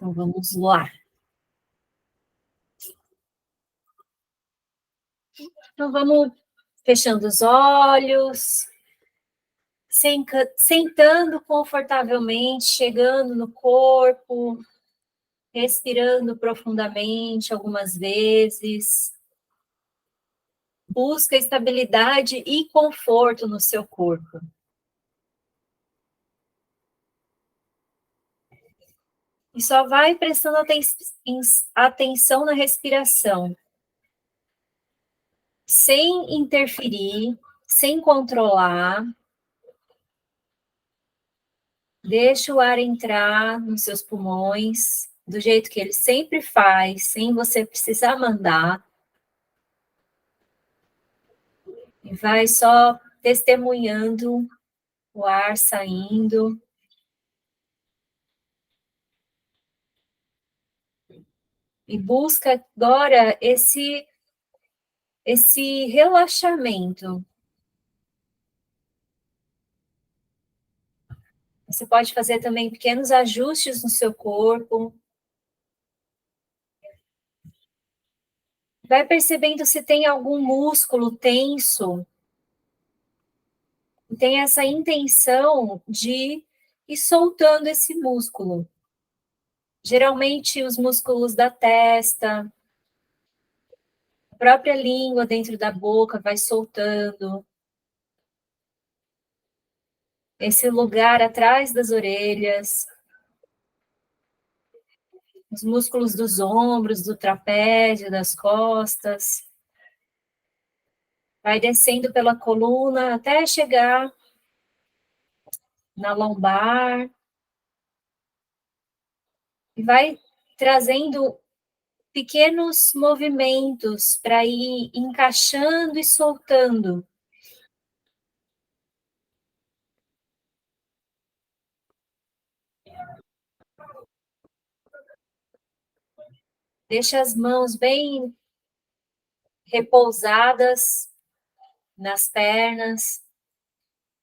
Então, vamos lá. Então, vamos fechando os olhos, sentando confortavelmente, chegando no corpo, respirando profundamente algumas vezes. Busca estabilidade e conforto no seu corpo. E só vai prestando atenção na respiração, sem interferir, sem controlar. Deixa o ar entrar nos seus pulmões, do jeito que ele sempre faz, sem você precisar mandar. E vai só testemunhando o ar saindo. E busca agora esse relaxamento. Você pode fazer também pequenos ajustes no seu corpo. Vai percebendo se tem algum músculo tenso. E tem essa intenção de ir soltando esse músculo. Geralmente os músculos da testa, a própria língua dentro da boca vai soltando. Esse lugar atrás das orelhas, os músculos dos ombros, do trapézio, das costas. Vai descendo pela coluna até chegar na lombar. E vai trazendo pequenos movimentos para ir encaixando e soltando. Deixa as mãos bem repousadas nas pernas,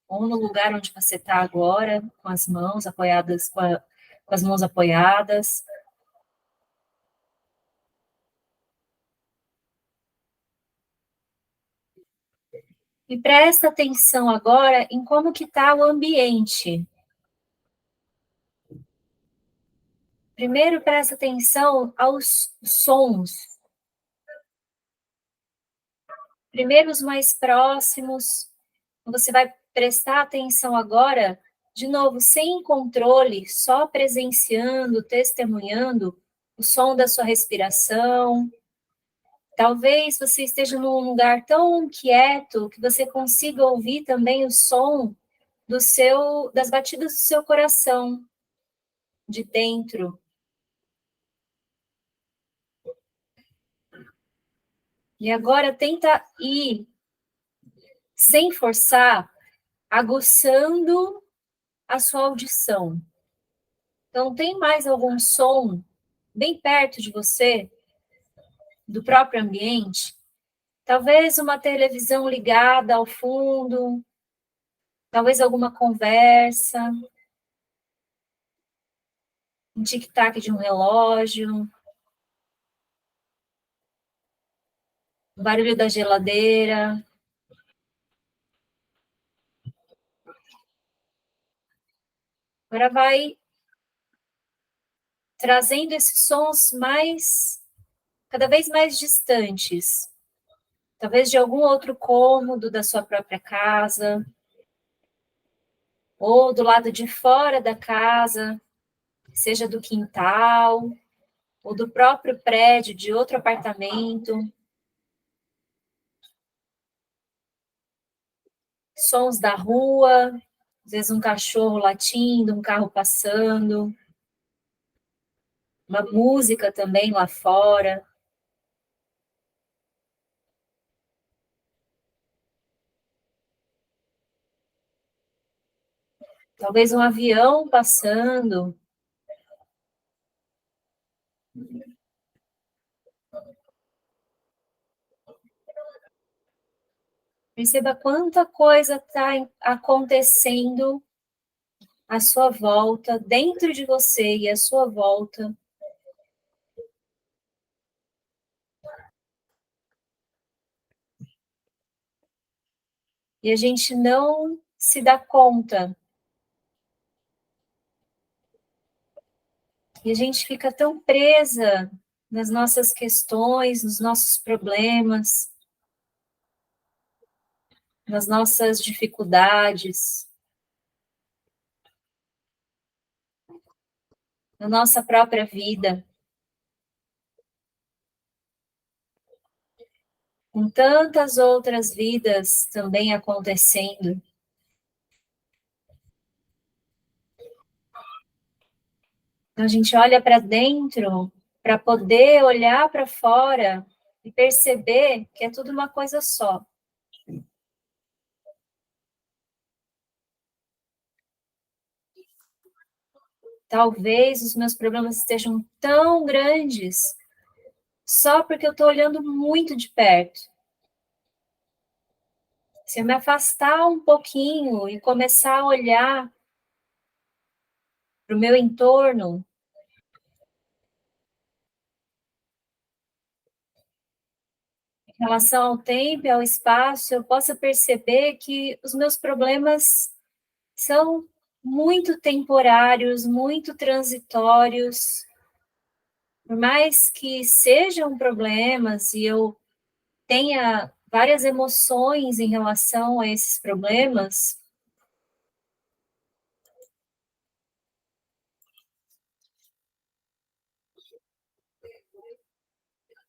ou no lugar onde você está agora, com as mãos apoiadas, com as mãos apoiadas. E presta atenção agora em como que está o ambiente. Primeiro, presta atenção aos sons. Primeiro, os mais próximos. Você vai prestar atenção agora, de novo, sem controle, só presenciando, testemunhando o som da sua respiração. Talvez você esteja num lugar tão quieto que você consiga ouvir também o som das batidas do seu coração, de dentro. E agora tenta ir, sem forçar, aguçando a sua audição. Então, tem mais algum som bem perto de você, do próprio ambiente? Talvez uma televisão ligada ao fundo, talvez alguma conversa, um tic-tac de um relógio, o barulho da geladeira. Agora vai trazendo esses sons cada vez mais distantes. Talvez de algum outro cômodo da sua própria casa, ou do lado de fora da casa, seja do quintal, ou do próprio prédio, de outro apartamento. Sons da rua, às vezes um cachorro latindo, um carro passando, uma música também lá fora. Talvez um avião passando. Perceba quanta coisa está acontecendo à sua volta, dentro de você e à sua volta. e a gente não se dá conta. E a gente fica tão presa nas nossas questões, nos nossos problemas, nas nossas dificuldades, na nossa própria vida, com tantas outras vidas também acontecendo. Então, a gente olha para dentro para poder olhar para fora e perceber que é tudo uma coisa só. Talvez os meus problemas estejam tão grandes só porque eu estou olhando muito de perto. Se eu me afastar um pouquinho e começar a olhar para o meu entorno, em relação ao tempo e ao espaço, eu possa perceber que os meus problemas são muito temporários, muito transitórios. Por mais que sejam problemas e eu tenha várias emoções em relação a esses problemas,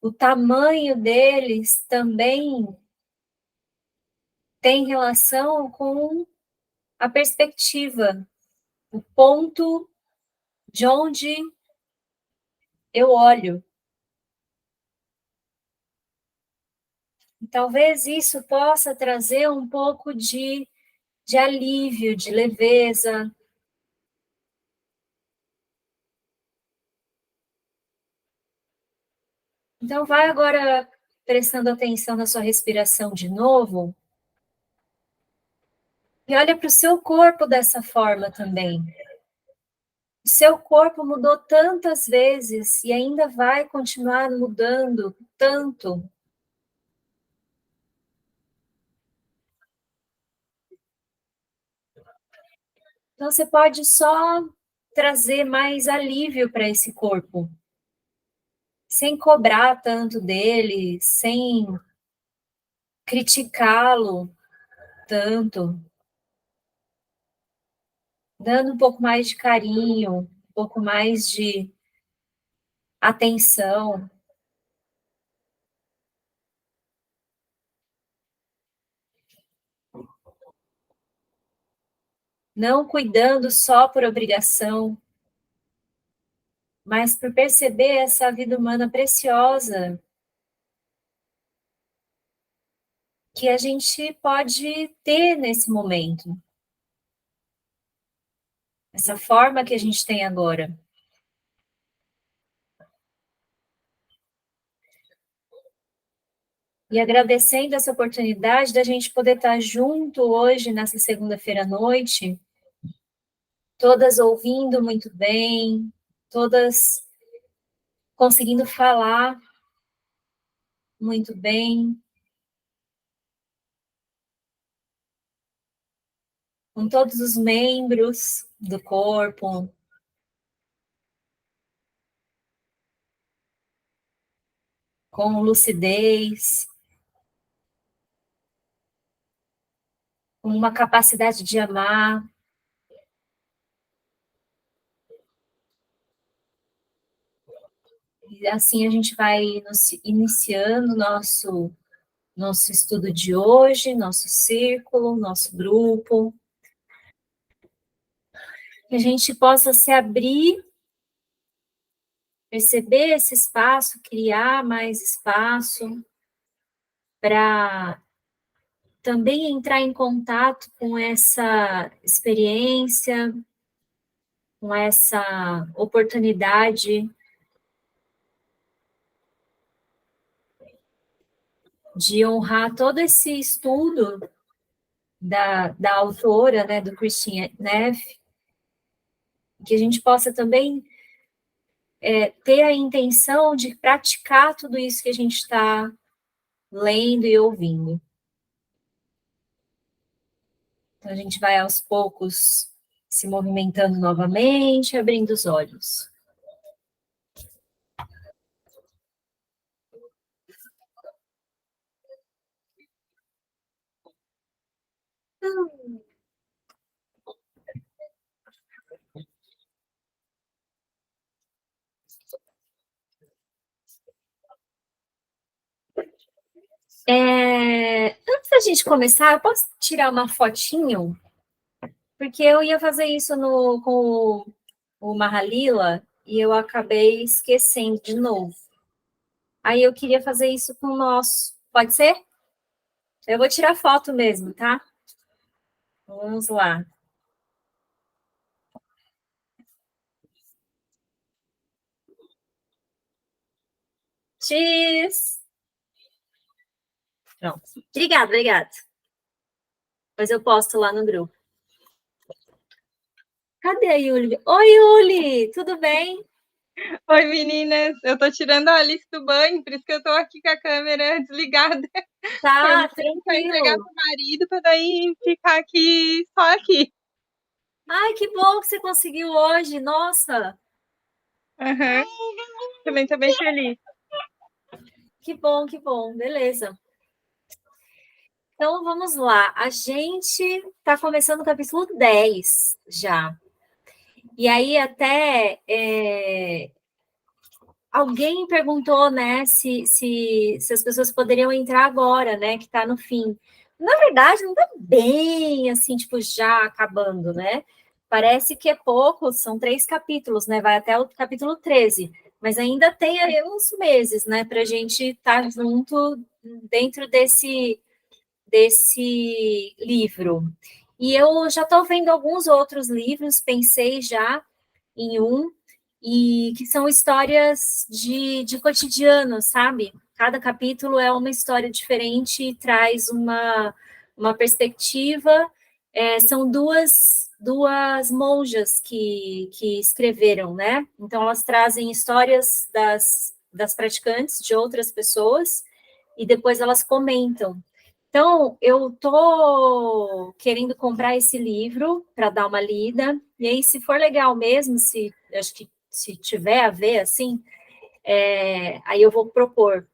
o tamanho deles também tem relação com a perspectiva, o ponto de onde eu olho. E talvez isso possa trazer um pouco de alívio, de leveza. Então, vai agora prestando atenção na sua respiração de novo e olha para o seu corpo dessa forma também. O seu corpo mudou tantas vezes e ainda vai continuar mudando tanto. Então, você pode só trazer mais alívio para esse corpo, sem cobrar tanto dele, sem criticá-lo tanto, dando um pouco mais de carinho, um pouco mais de atenção, não cuidando só por obrigação, mas por perceber essa vida humana preciosa que a gente pode ter nesse momento, essa forma que a gente tem agora. E agradecendo essa oportunidade da gente poder estar junto hoje, nessa segunda-feira à noite, todas ouvindo muito bem, todas conseguindo falar muito bem, com todos os membros do corpo, com lucidez, com uma capacidade de amar. E assim a gente vai iniciando nosso estudo de hoje, nosso círculo, nosso grupo, que a gente possa se abrir, perceber esse espaço, criar mais espaço para também entrar em contato com essa experiência, com essa oportunidade de honrar todo esse estudo da autora, né, do Christine Neff, que a gente possa também ter a intenção de praticar tudo isso que a gente está lendo e ouvindo. Então, a gente vai aos poucos se movimentando novamente, abrindo os olhos. Antes da gente começar, eu posso tirar uma fotinho? Porque eu ia fazer isso com o Mahalila e eu acabei esquecendo de novo. Aí eu queria fazer isso com o nosso. Pode ser? Eu vou tirar foto mesmo, tá? Vamos lá. Cheers! Pronto. Obrigada, obrigada. Depois eu posto lá no grupo. Cadê a Yuli? Oi, Yuli! Tudo bem? Oi, meninas. Eu tô tirando a Alice do banho, por isso que eu tô aqui com a câmera desligada. Pra Tá, pra entregar tranquilo. pro marido, pra daí ficar aqui, só aqui. Ai, que bom que você conseguiu hoje. Nossa, Uhum. Também tô bem feliz. que bom, que bom. Beleza. Então, vamos lá. A gente está começando o capítulo 10 já. E aí, até alguém perguntou, né, se as pessoas poderiam entrar agora, né, que está no fim. Na verdade, não está bem assim, tipo, já acabando, né? Parece que é pouco, são 3 capítulos, né? Vai até o capítulo 13. Mas ainda tem aí uns meses, né, para a gente estar junto dentro desse livro. E eu já estou vendo alguns outros livros, pensei já em um, e que são histórias de cotidiano, sabe? Cada capítulo é uma história diferente e traz uma perspectiva. São duas monjas que escreveram, né? Então, elas trazem histórias das praticantes de outras pessoas e depois elas comentam. Então, eu tô querendo comprar esse livro para dar uma lida, e aí, se for legal mesmo, acho que se tiver a ver, assim, aí eu vou propor.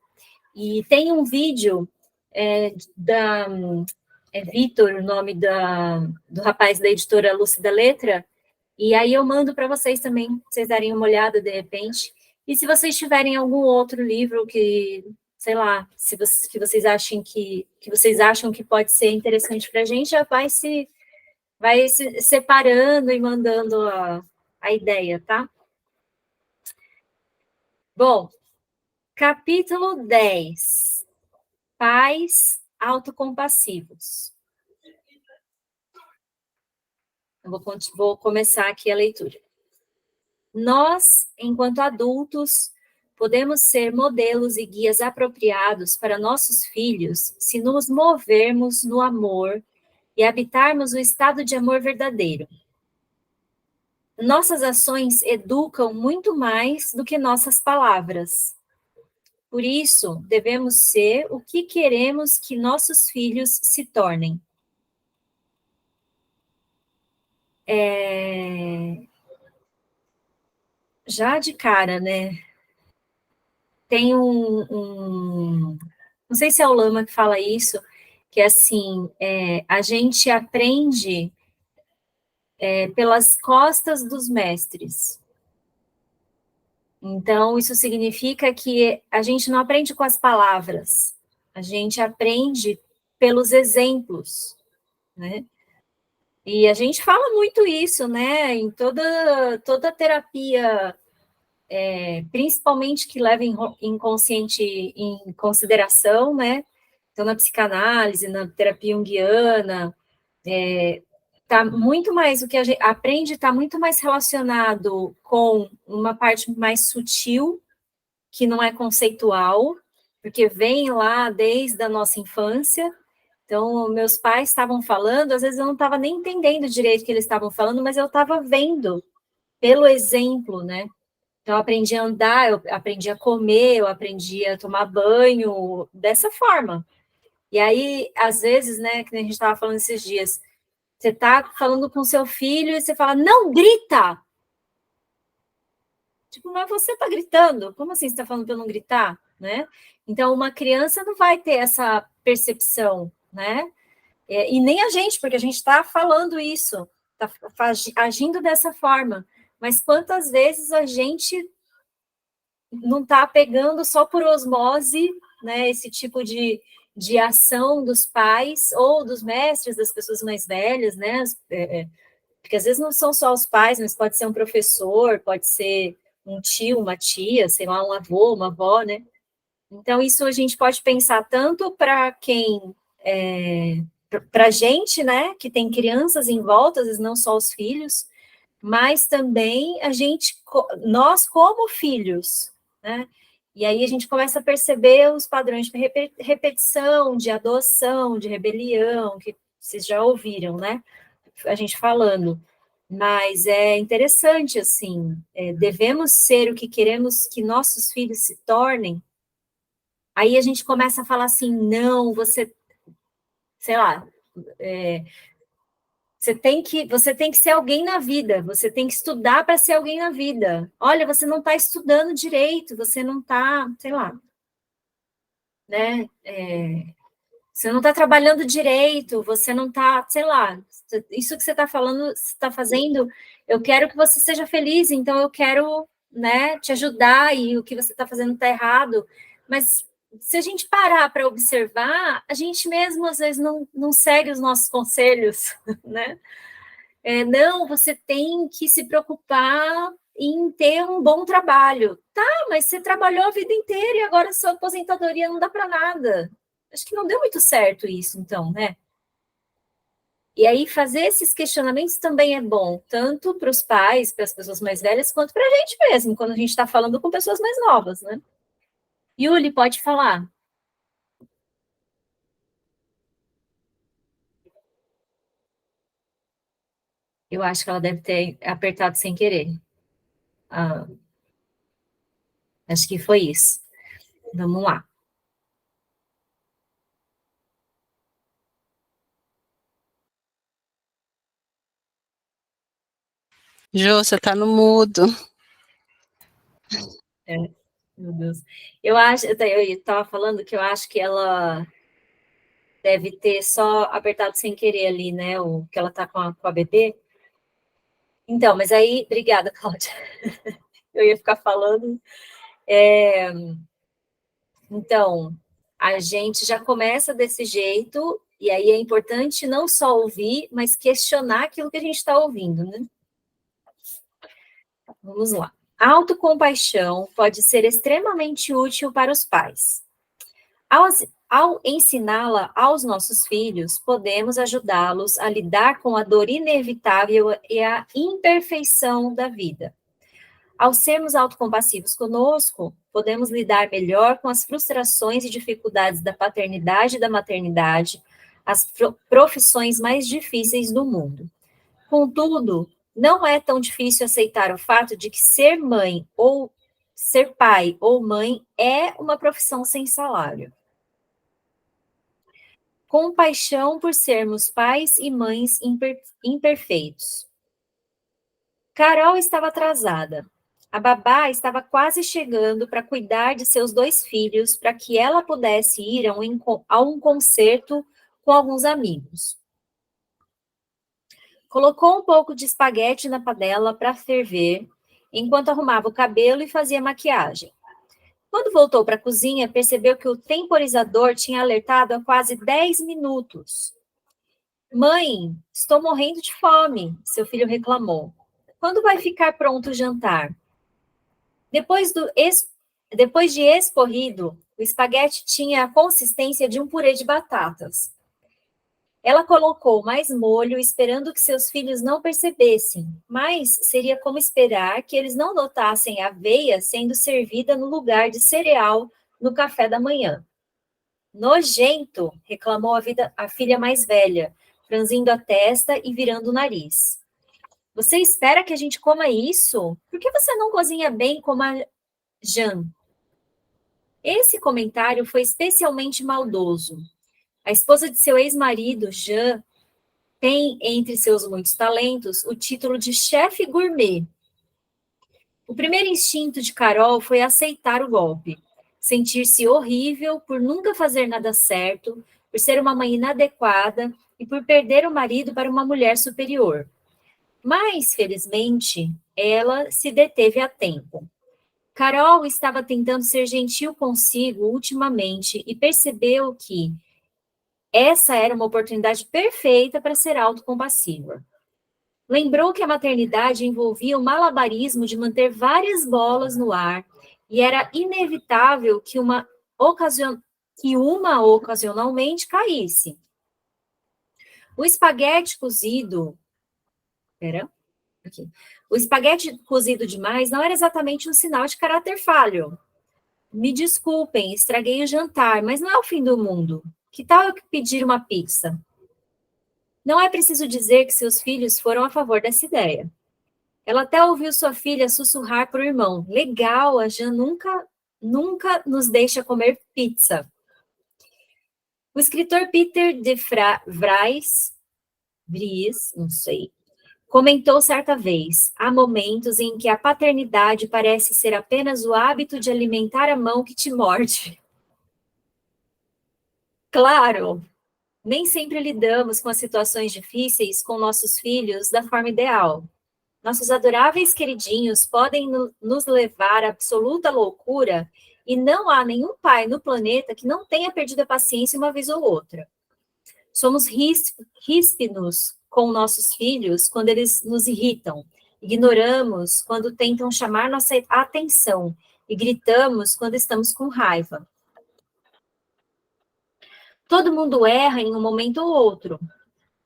E tem um vídeo Vitor, o nome do rapaz da editora Lúcida Letra, e aí eu mando para vocês também, pra vocês darem uma olhada de repente. E se vocês tiverem algum outro livro que, sei lá, que vocês achem que vocês acham que pode ser interessante para a gente, já vai se separando e mandando a ideia, tá? Bom, capítulo 10. Pais autocompassivos. Vou começar aqui a leitura. Nós, enquanto adultos, podemos ser modelos e guias apropriados para nossos filhos se nos movermos no amor e habitarmos o estado de amor verdadeiro. Nossas ações educam muito mais do que nossas palavras. Por isso, devemos ser o que queremos que nossos filhos se tornem. Já de cara, né? Tem não sei se é o Lama que fala isso, que é assim, a gente aprende pelas costas dos mestres. Então, isso significa que a gente não aprende com as palavras, a gente aprende pelos exemplos, né? E a gente fala muito isso, né? Em toda terapia, principalmente que leva inconsciente em consideração, né? Então, na psicanálise, na terapia junguiana, tá muito mais, o que a gente aprende está muito mais relacionado com uma parte mais sutil, que não é conceitual, porque vem lá desde a nossa infância. Então, meus pais estavam falando, às vezes eu não estava nem entendendo direito o que eles estavam falando, mas eu estava vendo pelo exemplo, né? Então, eu aprendi a andar, eu aprendi a comer, eu aprendi a tomar banho dessa forma. E aí, às vezes, né, que a gente estava falando esses dias, Você está falando com seu filho e você fala, não grita! Tipo, mas você está gritando? Como assim você está falando para eu não gritar? Né? Então, uma criança não vai ter essa percepção, né? E nem a gente, porque a gente está falando isso, está agindo dessa forma. Mas quantas vezes a gente não está pegando só por osmose, né, esse tipo de ação dos pais ou dos mestres, das pessoas mais velhas, né? Porque às vezes não são só os pais, mas pode ser um professor, pode ser um tio, uma tia, sei lá, um avô, uma avó, né? Então, isso a gente pode pensar tanto para quem, para a gente, né, que tem crianças em volta, às vezes não só os filhos, mas também a gente, nós como filhos, né? E aí a gente começa a perceber os padrões de repetição, de adoção, de rebelião, que vocês já ouviram, né? A gente falando. Mas é interessante, assim, devemos ser o que queremos que nossos filhos se tornem. Aí a gente começa a falar assim, não, você, sei lá, você tem que ser alguém na vida, você tem que estudar para ser alguém na vida. Olha, você não está estudando direito, você não está, sei lá, né? Você não está trabalhando direito, você não está, sei lá, isso que você está falando, você está fazendo, eu quero que você seja feliz, então eu quero, né, te ajudar e o que você está fazendo está errado. Mas se a gente parar para observar, a gente mesmo às vezes não segue os nossos conselhos, né? Não, você tem que se preocupar em ter um bom trabalho. Tá, mas você trabalhou a vida inteira e agora sua aposentadoria não dá para nada. Acho que não deu muito certo isso, então, né? E aí, fazer esses questionamentos também é bom, tanto para os pais, para as pessoas mais velhas, quanto para a gente mesmo, quando a gente está falando com pessoas mais novas, né? Yuli, pode falar. Eu acho que ela deve ter apertado sem querer. Ah, acho que foi isso. Vamos lá. Jô, você tá no mudo. Meu Deus. Eu estava falando que eu acho que ela deve ter só apertado sem querer ali, né? O que ela tá com a bebê. Então, mas aí, obrigada, Cláudia. Eu ia ficar falando. Então, a gente já começa desse jeito, e aí é importante não só ouvir, mas questionar aquilo que a gente está ouvindo, né? Vamos lá. A autocompaixão pode ser extremamente útil para os pais. Ao ensiná-la aos nossos filhos, podemos ajudá-los a lidar com a dor inevitável e a imperfeição da vida. Ao sermos autocompassivos conosco, podemos lidar melhor com as frustrações e dificuldades da paternidade e da maternidade, as profissões mais difíceis do mundo. Contudo, não é tão difícil aceitar o fato de que ser mãe ou ser pai ou mãe é uma profissão sem salário. Compaixão por sermos pais e mães imperfeitos. Carol estava atrasada. A babá estava quase chegando para cuidar de seus 2 filhos para que ela pudesse ir a um concerto com alguns amigos. Colocou um pouco de espaguete na panela para ferver, enquanto arrumava o cabelo e fazia maquiagem. Quando voltou para a cozinha, percebeu que o temporizador tinha alertado há quase 10 minutos. Mãe, estou morrendo de fome, seu filho reclamou. Quando vai ficar pronto o jantar? Depois de escorrido, o espaguete tinha a consistência de um purê de batatas. Ela colocou mais molho, esperando que seus filhos não percebessem, mas seria como esperar que eles não notassem a aveia sendo servida no lugar de cereal no café da manhã. Nojento, reclamou a filha mais velha, franzindo a testa e virando o nariz. Você espera que a gente coma isso? Por que você não cozinha bem como a Jean? Esse comentário foi especialmente maldoso. A esposa de seu ex-marido, Jean, tem entre seus muitos talentos o título de chefe gourmet. O primeiro instinto de Carol foi aceitar o golpe, sentir-se horrível por nunca fazer nada certo, por ser uma mãe inadequada e por perder o marido para uma mulher superior. Mas, felizmente, ela se deteve a tempo. Carol estava tentando ser gentil consigo ultimamente e percebeu que essa era uma oportunidade perfeita para ser autocompassiva. Lembrou que a maternidade envolvia o malabarismo de manter várias bolas no ar e era inevitável que uma ocasionalmente caísse. O espaguete cozido. Pera, aqui. O espaguete cozido demais não era exatamente um sinal de caráter falho. Me desculpem, estraguei o jantar, mas não é o fim do mundo. Que tal eu pedir uma pizza? Não é preciso dizer que seus filhos foram a favor dessa ideia. Ela até ouviu sua filha sussurrar para o irmão: legal, a Jan nunca nos deixa comer pizza. O escritor Peter de Vries, não sei, comentou certa vez: há momentos em que a paternidade parece ser apenas o hábito de alimentar a mão que te morde. Claro, nem sempre lidamos com as situações difíceis com nossos filhos da forma ideal. Nossos adoráveis queridinhos podem nos levar à absoluta loucura e não há nenhum pai no planeta que não tenha perdido a paciência uma vez ou outra. Somos ríspidos com nossos filhos quando eles nos irritam, ignoramos quando tentam chamar nossa atenção e gritamos quando estamos com raiva. Todo mundo erra em um momento ou outro.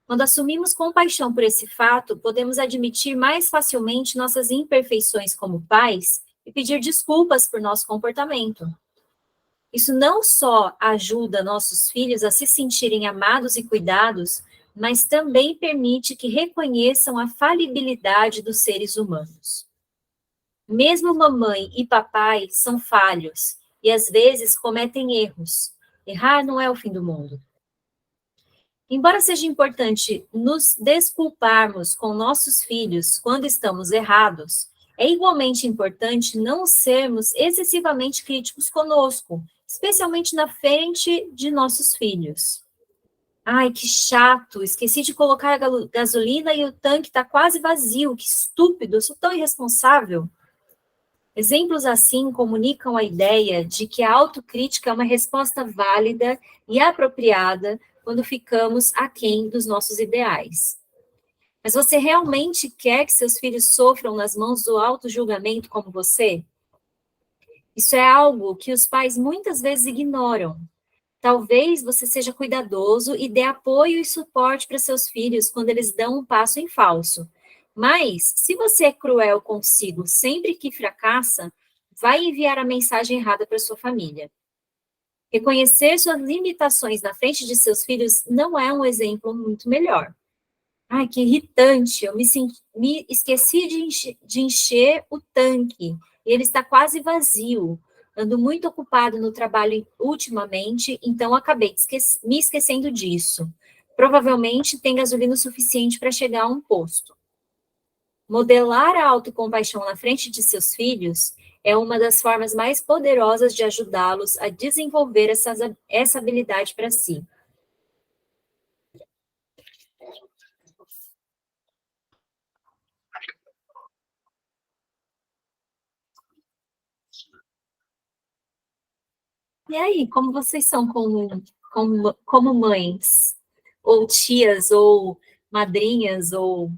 Quando assumimos compaixão por esse fato, podemos admitir mais facilmente nossas imperfeições como pais e pedir desculpas por nosso comportamento. Isso não só ajuda nossos filhos a se sentirem amados e cuidados, mas também permite que reconheçam a falibilidade dos seres humanos. Mesmo mamãe e papai são falhos e às vezes cometem erros. Errar não é o fim do mundo. Embora seja importante nos desculparmos com nossos filhos quando estamos errados, é igualmente importante não sermos excessivamente críticos conosco, especialmente na frente de nossos filhos. Ai, que chato, esqueci de colocar a gasolina e o tanque está quase vazio, que estúpido, eu sou tão irresponsável. Exemplos assim comunicam a ideia de que a autocrítica é uma resposta válida e apropriada quando ficamos aquém dos nossos ideais. Mas você realmente quer que seus filhos sofram nas mãos do auto-julgamento como você? Isso é algo que os pais muitas vezes ignoram. Talvez você seja cuidadoso e dê apoio e suporte para seus filhos quando eles dão um passo em falso. Mas, se você é cruel consigo sempre que fracassa, vai enviar a mensagem errada para sua família. Reconhecer suas limitações na frente de seus filhos não é um exemplo muito melhor. Ai, que irritante, eu me esqueci de encher o tanque, e ele está quase vazio. Ando muito ocupado no trabalho ultimamente, então acabei me esquecendo disso. Provavelmente tem gasolina suficiente para chegar a um posto. Modelar a autocompaixão na frente de seus filhos é uma das formas mais poderosas de ajudá-los a desenvolver essa habilidade para si. E aí, como vocês são como mães, ou tias, ou madrinhas, ou...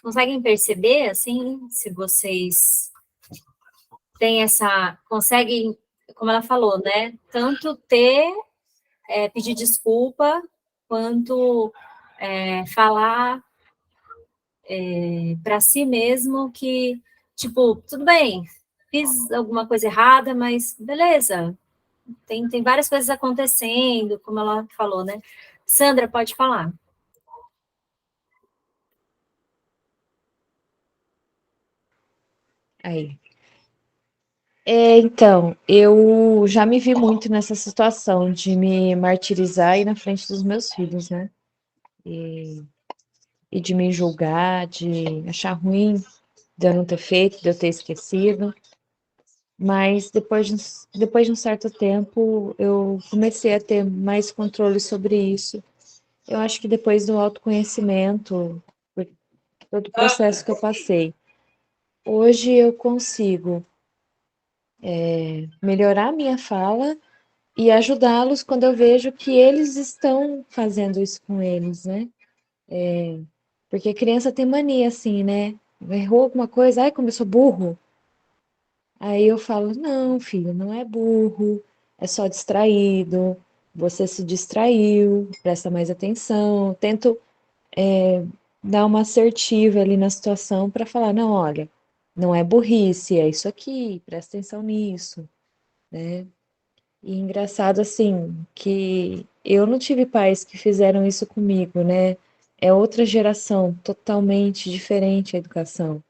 Conseguem perceber, assim, se vocês têm conseguem, como ela falou, né, tanto pedir desculpa, quanto falar para si mesmo que, tipo, tudo bem, fiz alguma coisa errada, mas beleza, tem várias coisas acontecendo, como ela falou, né? Sandra, pode falar. Aí. Então, eu já me vi muito nessa situação de me martirizar aí na frente dos meus filhos, né? E de me julgar, de achar ruim de eu não ter feito, de eu ter esquecido. Mas depois de um certo tempo, eu comecei a ter mais controle sobre isso. Eu acho que depois do autoconhecimento, por todo o processo que eu passei, hoje eu consigo melhorar a minha fala e ajudá-los quando eu vejo que eles estão fazendo isso com eles, né? Porque criança tem mania assim, né? Errou alguma coisa, ai, como eu sou burro. Aí eu falo, não, filho, não é burro, é só distraído, você se distraiu, presta mais atenção. Tento dar uma assertiva ali na situação para falar, não, olha, não é burrice, é isso aqui, presta atenção nisso, né? E engraçado assim, que eu não tive pais que fizeram isso comigo, né? É outra geração, totalmente diferente a educação.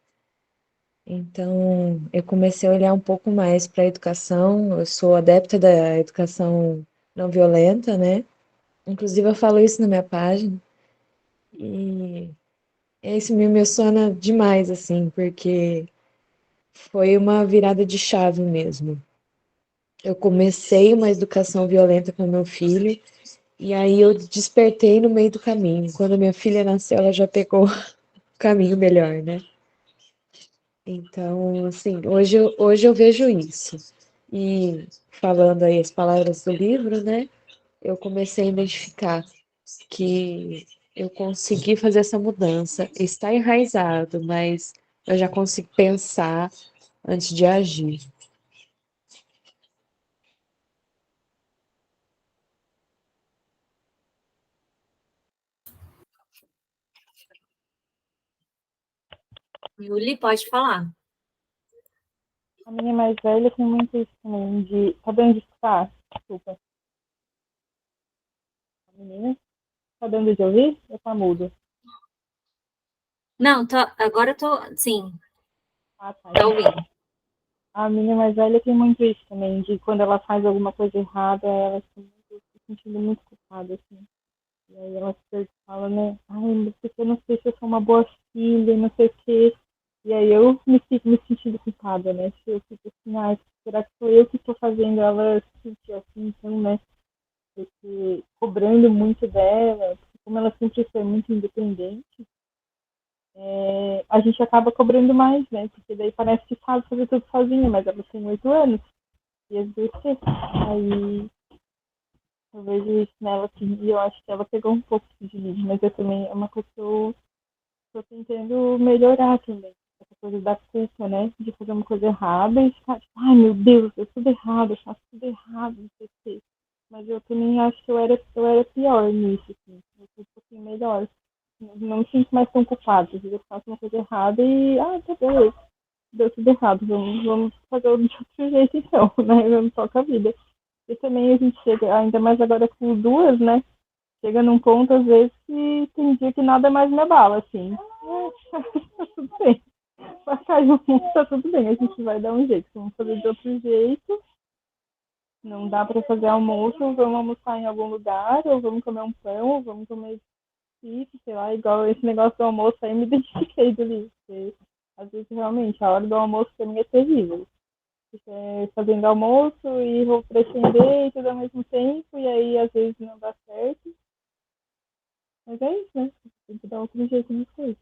Então, eu comecei a olhar um pouco mais para a educação. Eu sou adepta da educação não violenta, né? Inclusive, eu falo isso na minha página. E isso me emociona demais, assim, porque foi uma virada de chave mesmo. Eu comecei uma educação violenta com meu filho, e aí eu despertei no meio do caminho. Quando minha filha nasceu, ela já pegou o caminho melhor, né? Então, assim, hoje eu vejo isso. E falando aí as palavras do livro, né? Eu comecei a identificar que eu consegui fazer essa mudança. Está enraizado, mas eu já consigo pensar antes de agir. Yuli, pode falar. A minha mais velha tem muito isso também, de. Tá dando de escutar? Desculpa. A menina? Tá dando de ouvir? Eu tá mudo. Não, agora eu tô, sim, Ah, tá. tá Então tá ouvindo. bom. A minha mais velha tem muito isso também, de quando ela faz alguma coisa errada, ela se sentindo muito culpada, assim. E aí ela se fala, né? Ai, mas porque eu não sei se eu sou uma boa filha, não sei o quê. E aí eu me fico me sentindo culpada, né? Se eu fico assim, ai, será que sou eu que estou fazendo ela se sentir assim, então, né? Porque cobrando muito dela, porque como ela sempre foi muito independente, a gente acaba cobrando mais, né? Porque daí parece que sabe fazer tudo sozinha, mas ela tem 8 anos e às vezes aí eu vejo isso nela assim, e eu acho que ela pegou um pouco de mim, mas eu também é uma coisa que eu tô tentando melhorar também. Essa coisa da culpa, né? De fazer uma coisa errada e ficar tipo, ai meu Deus, eu tudo errado, eu faço tudo errado, não sei o quê. Mas eu também acho que eu era pior nisso, assim. Eu fui um pouquinho melhor. Não me sinto mais tão culpada. Às vezes eu faço uma coisa errada e, tá beleza, deu tudo errado. Vamos fazer de outro jeito então, né? Vamos tocar a vida. E também a gente chega, ainda mais agora com duas, né? Chega num ponto, às vezes, que tem dia que nada mais me abala, assim. Tá tudo bem. Vai cair o mundo, tá tudo bem. A gente vai dar um jeito. Vamos fazer de outro jeito. Não dá para fazer almoço, vamos almoçar em algum lugar, ou vamos comer um pão, ou vamos comer isso, sei lá, igual esse negócio do almoço aí, eu me identifiquei do livro. Porque, às vezes, realmente, a hora do almoço pra mim é terrível. Porque é fazendo almoço e vou pretender e tudo ao mesmo tempo, e aí às vezes não dá certo. Mas é isso, né? Tem que dar outro jeito nas coisas.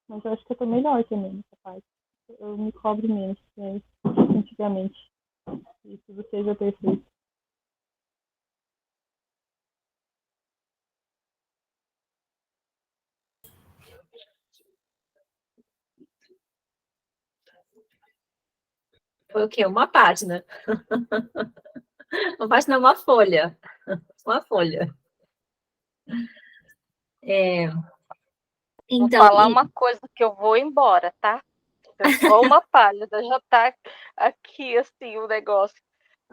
Mas eu acho que eu tô melhor também nessa parte. Eu me cobro menos que antigamente. E tudo seja perfeito. Foi o quê? Uma página. Uma página, uma folha. Uma folha. Vou Então, falar uma coisa que eu vou embora, tá? É só uma pálida, já tá aqui assim o negócio.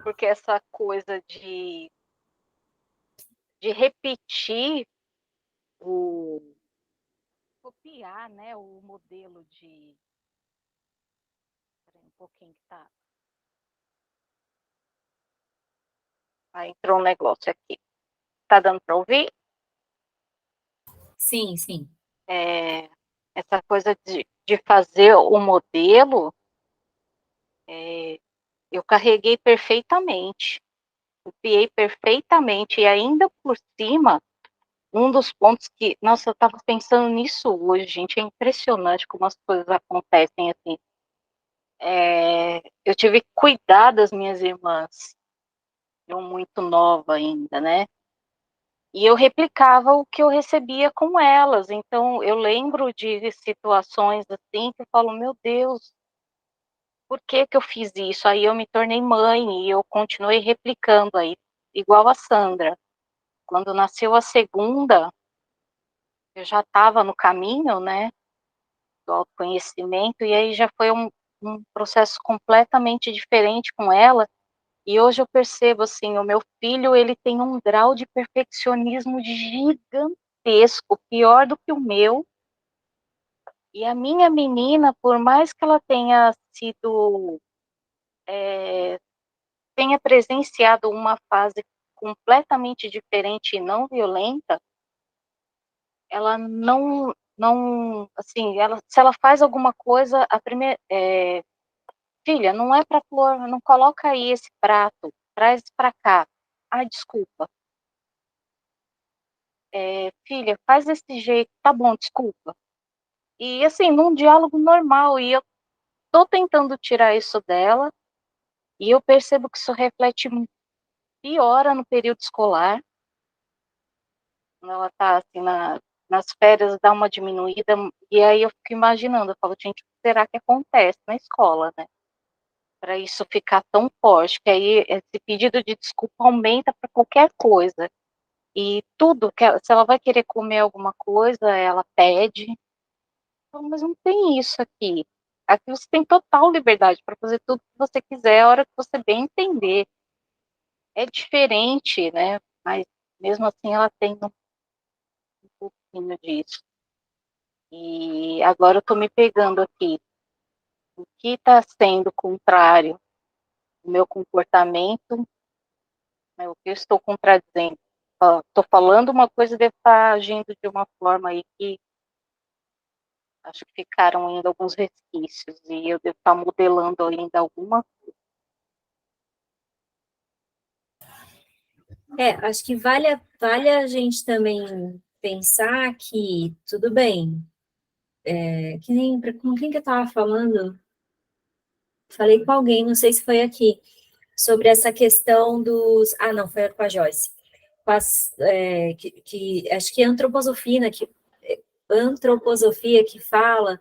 Porque essa coisa de repetir o copiar, né, o modelo de pouquinho que tá. Entrou um negócio aqui. Tá dando para ouvir? Sim, sim. Essa coisa de fazer o modelo, eu carreguei perfeitamente, copiei perfeitamente, e ainda por cima, um dos pontos que, nossa, eu estava pensando nisso hoje, gente, é impressionante como as coisas acontecem assim. Eu tive que cuidar das minhas irmãs, eu muito nova ainda, né? E eu replicava o que eu recebia com elas. Então, eu lembro de situações assim que eu falo, meu Deus, por que que eu fiz isso? Aí eu me tornei mãe e eu continuei replicando aí, igual a Sandra. Quando nasceu a segunda, eu já estava no caminho, né, do autoconhecimento, e aí já foi um processo completamente diferente com ela. E hoje eu percebo, assim, o meu filho, ele tem um grau de perfeccionismo gigantesco, pior do que o meu. E a minha menina, por mais que ela tenha presenciado uma fase completamente diferente e não violenta, ela assim, se ela faz alguma coisa, a primeira, filha, não é para pôr, não coloca aí esse prato, traz para cá. Ai, desculpa. Filha, faz desse jeito, tá bom, desculpa. E assim, num diálogo normal, e eu tô tentando tirar isso dela, e eu percebo que isso reflete piora no período escolar, quando ela tá assim nas férias, dá uma diminuída, e aí eu fico imaginando, eu falo, gente, o que será que acontece na escola, né? Para isso ficar tão forte, que aí esse pedido de desculpa aumenta para qualquer coisa. E tudo, se ela vai querer comer alguma coisa, ela pede. Mas não tem isso aqui. Aqui você tem total liberdade para fazer tudo que você quiser, a hora que você bem entender. É diferente, né? Mas mesmo assim ela tem um pouquinho disso. E agora eu estou me pegando aqui. O que está sendo contrário do meu comportamento, né? O que eu estou contradizendo? Estou falando uma coisa e devo estar agindo de uma forma aí que acho que ficaram ainda alguns resquícios e eu devo estar modelando ainda alguma. Acho que vale a gente também pensar que, tudo bem, com quem que eu estava falando? Falei com alguém, não sei se foi aqui, sobre essa questão dos... Ah, não, foi com a Joyce. Acho que é antroposofia que fala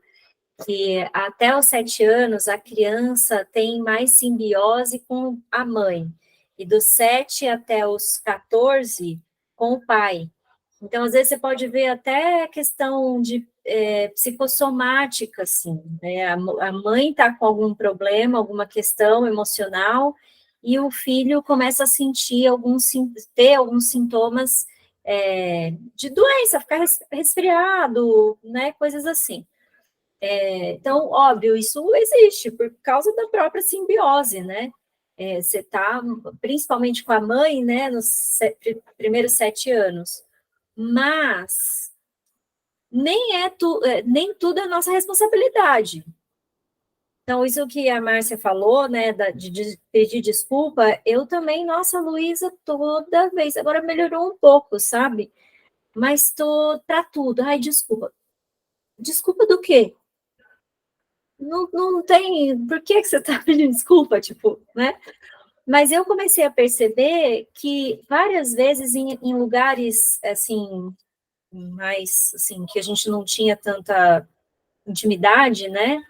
que até os 7 anos a criança tem mais simbiose com a mãe, e dos 7 até os 14 com o pai. Então, às vezes, você pode ver até questão de psicossomática, assim, né? A mãe está com algum problema, alguma questão emocional, e o filho começa a ter alguns sintomas de doença, ficar resfriado, né? Coisas assim. Então, óbvio, isso existe por causa da própria simbiose, né? Você está, principalmente com a mãe, né, nos primeiros 7 anos. Mas nem tudo é nossa responsabilidade. Então, isso que a Márcia falou, né, de pedir desculpa, eu também, nossa, Luísa, toda vez, agora melhorou um pouco, sabe? Mas tô para tudo. Ai, desculpa. Desculpa do quê? Não tem. Por que você está pedindo desculpa? Tipo, né? Mas eu comecei a perceber que várias vezes em lugares assim, mais assim, que a gente não tinha tanta intimidade, né?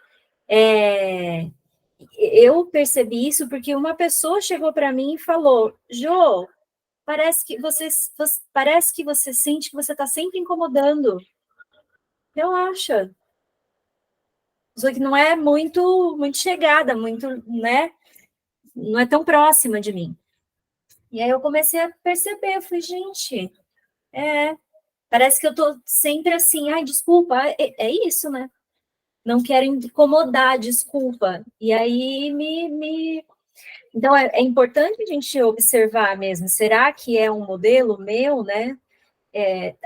Eu percebi isso porque uma pessoa chegou para mim e falou: Jô, parece que você sente que você está sempre incomodando. Eu acho. Só que não é muito chegada, muito, né? Não é tão próxima de mim. E aí eu comecei a perceber, eu falei, gente, parece que eu tô sempre assim, ai, desculpa, é isso, né? não quero incomodar, desculpa. E aí Então, é importante a gente observar mesmo, será que é um modelo meu, né?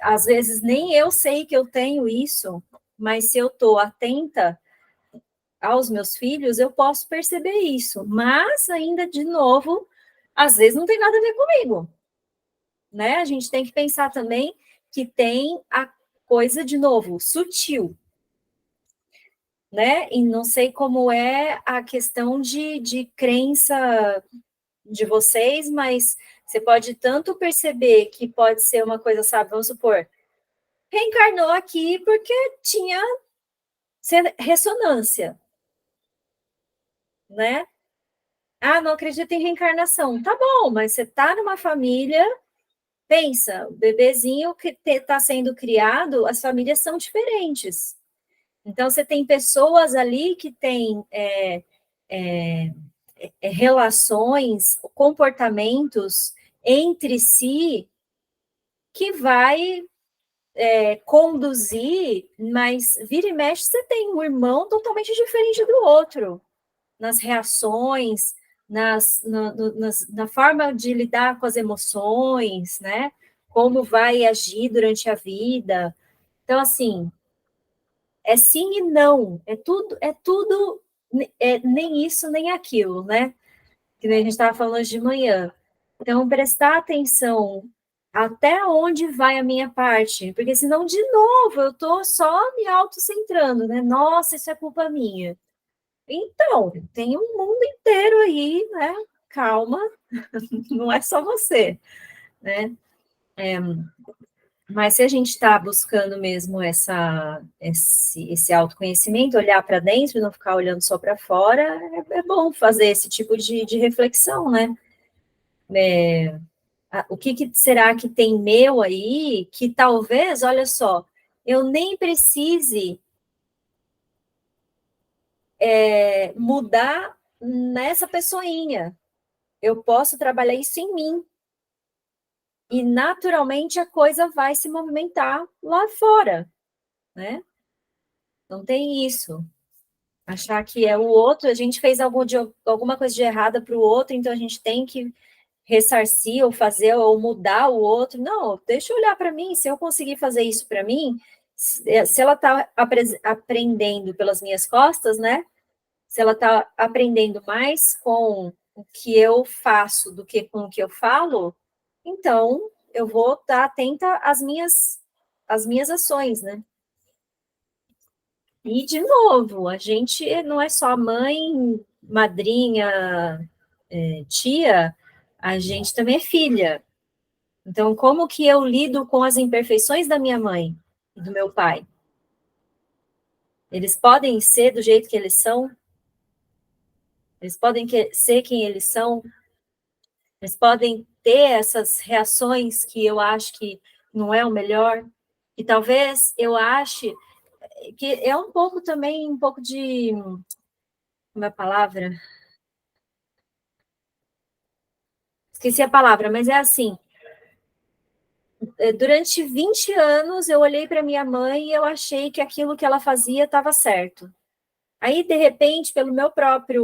Às vezes nem eu sei que eu tenho isso, mas se eu estou atenta aos meus filhos, eu posso perceber isso. Mas, ainda, de novo, às vezes não tem nada a ver comigo, né? A gente tem que pensar também que tem a coisa, de novo, sutil, né? E não sei como é a questão de crença de vocês, mas você pode tanto perceber que pode ser uma coisa, sabe, vamos supor, reencarnou aqui porque tinha ressonância, né? Ah, não acredito em reencarnação. Tá bom, mas você tá numa família, pensa, o bebezinho que está sendo criado, as famílias são diferentes. Então, você tem pessoas ali que têm relações, comportamentos entre si que vai conduzir, mas vira e mexe, você tem um irmão totalmente diferente do outro, nas reações, na forma de lidar com as emoções, né? Como vai agir durante a vida. Então, assim, é sim e não, é tudo nem isso, nem aquilo, né? Que nem a gente estava falando hoje de manhã. Então, prestar atenção até onde vai a minha parte, porque senão, de novo, eu estou só me autocentrando, né? Nossa, isso é culpa minha. Então, tem um mundo inteiro aí, né? Calma, não é só você, né? Mas se a gente está buscando mesmo esse autoconhecimento, olhar para dentro, não ficar olhando só para fora, é bom fazer esse tipo de reflexão, né? O que será que tem meu aí que talvez, olha só, eu nem precise mudar nessa pessoinha. Eu posso trabalhar isso em mim. E naturalmente a coisa vai se movimentar lá fora, né? Não tem isso. Achar que é o outro, a gente fez alguma coisa de errada para o outro, então a gente tem que ressarcir ou fazer ou mudar o outro. Não, deixa eu olhar para mim, se eu conseguir fazer isso para mim, se ela está aprendendo pelas minhas costas, né? Se ela está aprendendo mais com o que eu faço do que com o que eu falo, então eu vou estar atenta às minhas ações, né? E, de novo, a gente não é só mãe, madrinha, tia, a gente também é filha. Então, como que eu lido com as imperfeições da minha mãe e do meu pai? Eles podem ser do jeito que eles são? Eles podem ser quem eles são? Eles podem ter essas reações que eu acho que não é o melhor? E talvez eu ache que é um pouco também, um pouco de... Como é a palavra? Esqueci a palavra, mas é assim... Durante 20 anos, eu olhei para minha mãe e eu achei que aquilo que ela fazia estava certo. Aí, de repente, pela minha própria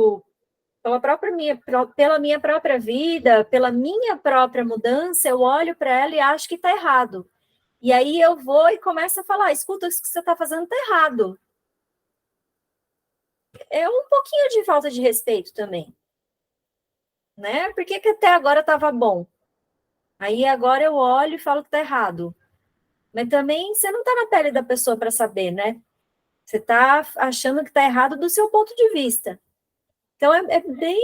vida, pela minha própria mudança, eu olho para ela e acho que está errado. E aí eu vou e começo a falar, escuta, isso que você está fazendo está errado. É um pouquinho de falta de respeito também. Né? Por que até agora estava bom? Aí agora eu olho e falo que está errado. Mas também você não está na pele da pessoa para saber, né? Você está achando que está errado do seu ponto de vista. Então, é bem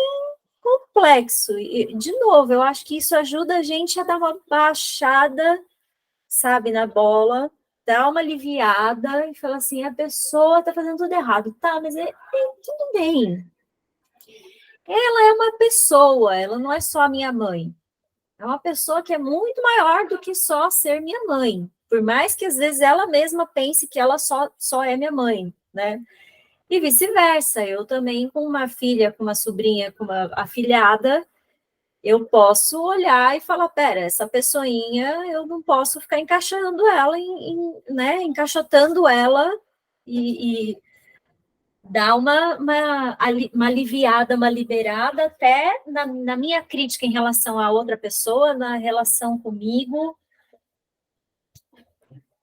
complexo. E, de novo, eu acho que isso ajuda a gente a dar uma baixada, sabe, na bola, dar uma aliviada e falar assim, a pessoa está fazendo tudo errado. Tá, mas tudo bem. Ela é uma pessoa, ela não é só a minha mãe. É uma pessoa que é muito maior do que só ser minha mãe. Por mais que, às vezes, ela mesma pense que ela só é minha mãe, né? E vice-versa, eu também com uma filha, com uma sobrinha, com uma afilhada, eu posso olhar e falar, pera, essa pessoinha, eu não posso ficar encaixando ela, né, encaixotando ela e dá uma aliviada, uma liberada, até na minha crítica em relação a outra pessoa, na relação comigo,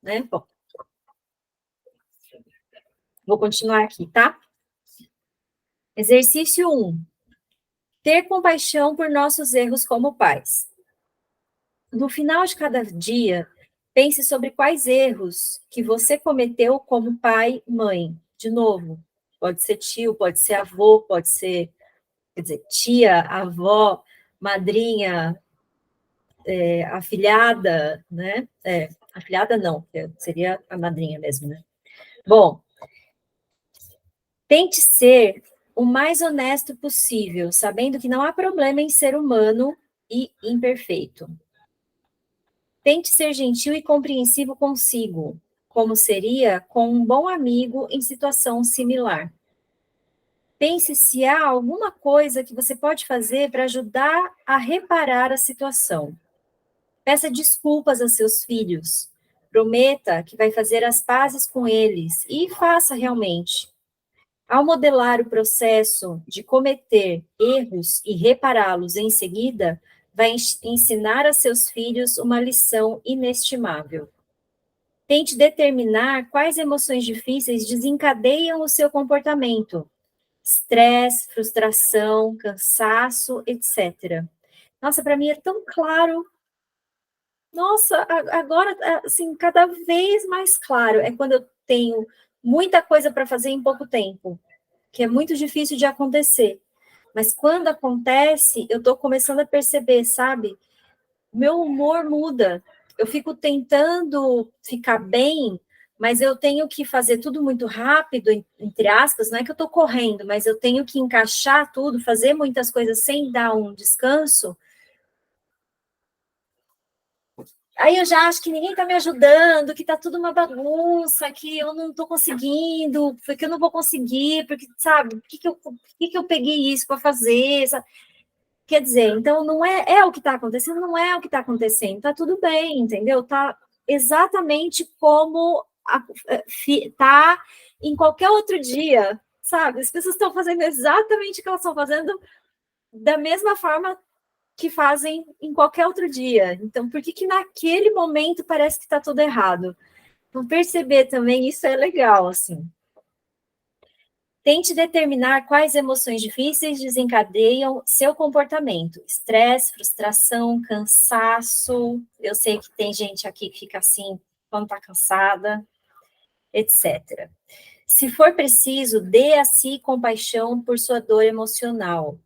né? Bom, vou continuar aqui, tá? Exercício 1. Ter compaixão por nossos erros como pais. No final de cada dia, pense sobre quais erros que você cometeu como pai, mãe. De novo, pode ser tio, pode ser avô, pode ser, quer dizer, tia, avó, madrinha, afilhada, né? Afilhada não, seria a madrinha mesmo, né? Bom, tente ser o mais honesto possível, sabendo que não há problema em ser humano e imperfeito. Tente ser gentil e compreensivo consigo, como seria com um bom amigo em situação similar. Pense se há alguma coisa que você pode fazer para ajudar a reparar a situação. Peça desculpas a seus filhos. Prometa que vai fazer as pazes com eles e faça realmente. Ao modelar o processo de cometer erros e repará-los em seguida, vai ensinar a seus filhos uma lição inestimável. Tente determinar quais emoções difíceis desencadeiam o seu comportamento. Estresse, frustração, cansaço, etc. Nossa, para mim é tão claro. Nossa, agora, assim, cada vez mais claro. É quando eu tenho muita coisa para fazer em pouco tempo, que é muito difícil de acontecer. Mas quando acontece, eu estou começando a perceber, sabe? Meu humor muda. Eu fico tentando ficar bem, mas eu tenho que fazer tudo muito rápido, entre aspas, não é que eu estou correndo, mas eu tenho que encaixar tudo, fazer muitas coisas sem dar um descanso. Aí eu já acho que ninguém está me ajudando, que está tudo uma bagunça, que eu não estou conseguindo, porque eu não vou conseguir, porque, sabe, por que eu peguei isso para fazer, sabe? Quer dizer, então não é o que está acontecendo, não é o que está acontecendo, está tudo bem, entendeu? Está exatamente como está em qualquer outro dia, sabe? As pessoas estão fazendo exatamente o que elas estão fazendo da mesma forma que fazem em qualquer outro dia. Então, por que naquele momento parece que está tudo errado? Então, perceber também isso é legal, assim. Tente determinar quais emoções difíceis desencadeiam seu comportamento. Estresse, frustração, cansaço. Eu sei que tem gente aqui que fica assim quando está cansada, etc. Se for preciso, dê a si compaixão por sua dor emocional.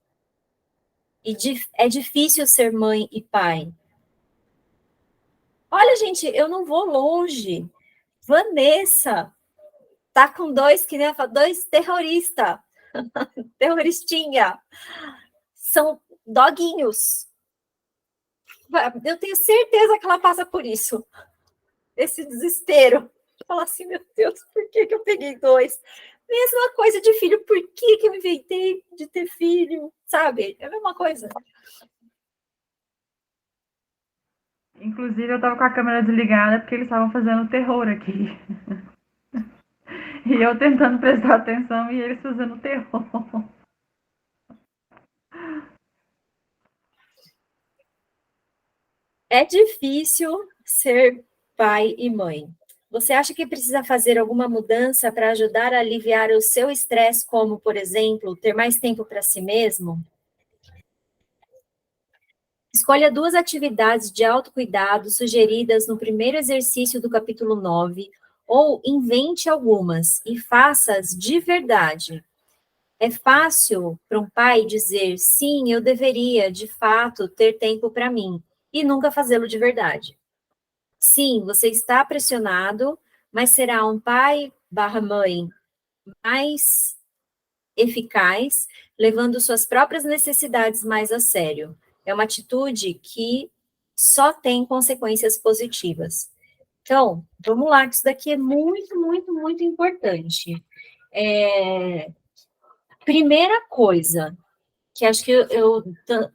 E é difícil ser mãe e pai. Olha, gente, eu não vou longe. Vanessa tá com dois terroristas. Terroristinha. São doguinhos. Eu tenho certeza que ela passa por isso. Esse desespero. Fala assim, meu Deus, por que eu peguei dois? Mesma coisa de filho, por que eu inventei de ter filho? Sabe? É a mesma coisa. Inclusive, eu tava com a câmera desligada porque eles estavam fazendo terror aqui. E eu tentando prestar atenção e eles fazendo terror. É difícil ser pai e mãe. Você acha que precisa fazer alguma mudança para ajudar a aliviar o seu estresse, como, por exemplo, ter mais tempo para si mesmo? Escolha 2 atividades de autocuidado sugeridas no primeiro exercício do capítulo 9, ou invente algumas e faça-as de verdade. É fácil para um pai dizer, sim, eu deveria, de fato, ter tempo para mim, e nunca fazê-lo de verdade. Sim, você está pressionado, mas será um pai/mãe mais eficaz, levando suas próprias necessidades mais a sério. É uma atitude que só tem consequências positivas. Então, vamos lá, que isso daqui é muito, muito, muito importante. Primeira coisa, que acho que eu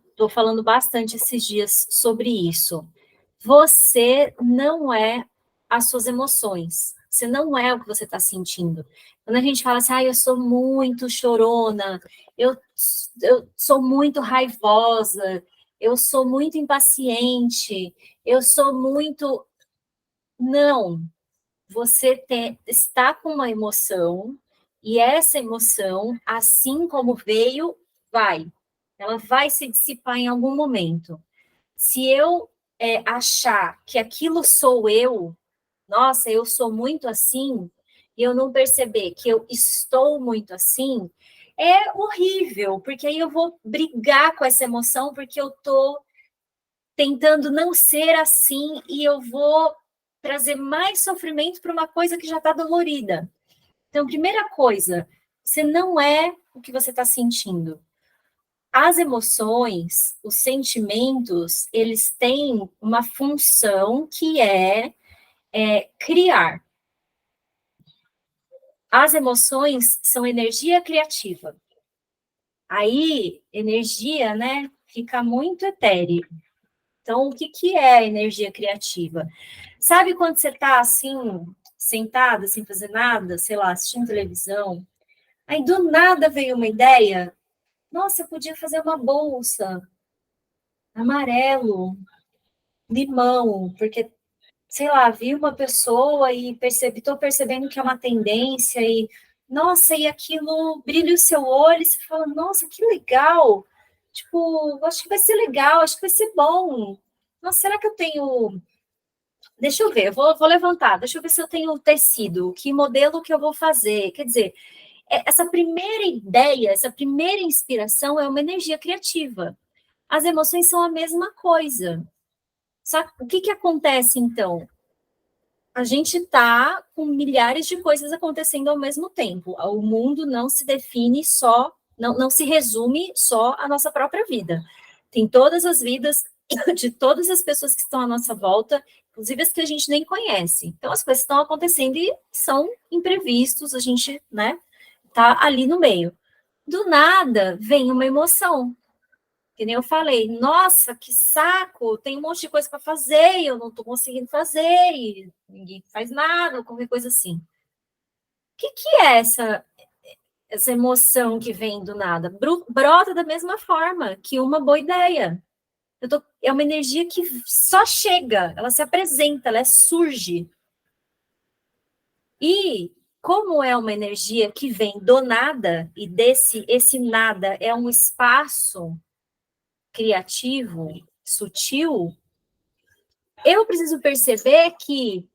estou falando bastante esses dias sobre isso. Você não é as suas emoções. Você não é o que você está sentindo. Quando a gente fala assim, eu sou muito chorona, eu sou muito raivosa, eu sou muito impaciente, eu sou muito... Não, você está com uma emoção, e essa emoção, assim como veio, vai. Ela vai se dissipar em algum momento. Se eu achar que aquilo sou eu, nossa, eu sou muito assim, e eu não perceber que eu estou muito assim, é horrível, porque aí eu vou brigar com essa emoção, porque eu estou tentando não ser assim, e eu vou trazer mais sofrimento para uma coisa que já está dolorida. Então, primeira coisa, você não é o que você está sentindo. As emoções, os sentimentos, eles têm uma função que é criar. As emoções são energia criativa. Aí, energia, né, fica muito etéreo. Então, o que é energia criativa? Sabe quando você está assim, sentada, sem fazer nada, sei lá, assistindo televisão, aí do nada veio uma ideia, nossa, eu podia fazer uma bolsa, amarelo, limão, porque, sei lá, vi uma pessoa e estou percebendo que é uma tendência e, nossa, e aquilo brilha o seu olho e você fala, nossa, que legal, tipo, acho que vai ser legal, acho que vai ser bom. Nossa, será que eu tenho... Deixa eu ver, eu vou levantar, deixa eu ver se eu tenho tecido, que modelo que eu vou fazer. Quer dizer, essa primeira ideia, essa primeira inspiração é uma energia criativa. As emoções são a mesma coisa. Só que o que acontece, então? A gente está com milhares de coisas acontecendo ao mesmo tempo. O mundo não se define só, não se resume só à nossa própria vida. Tem todas as vidas de todas as pessoas que estão à nossa volta, inclusive as que a gente nem conhece. Então, as coisas estão acontecendo e são imprevistos, a gente, né, tá ali no meio. Do nada, vem uma emoção. Que nem eu falei, nossa, que saco, tem um monte de coisa para fazer e eu não estou conseguindo fazer, e ninguém faz nada, ou qualquer coisa assim. O que é essa emoção que vem do nada? Brota da mesma forma que uma boa ideia. É uma energia que só chega, ela se apresenta, ela surge. E como é uma energia que vem do nada, e esse nada é um espaço criativo, sutil, eu preciso perceber que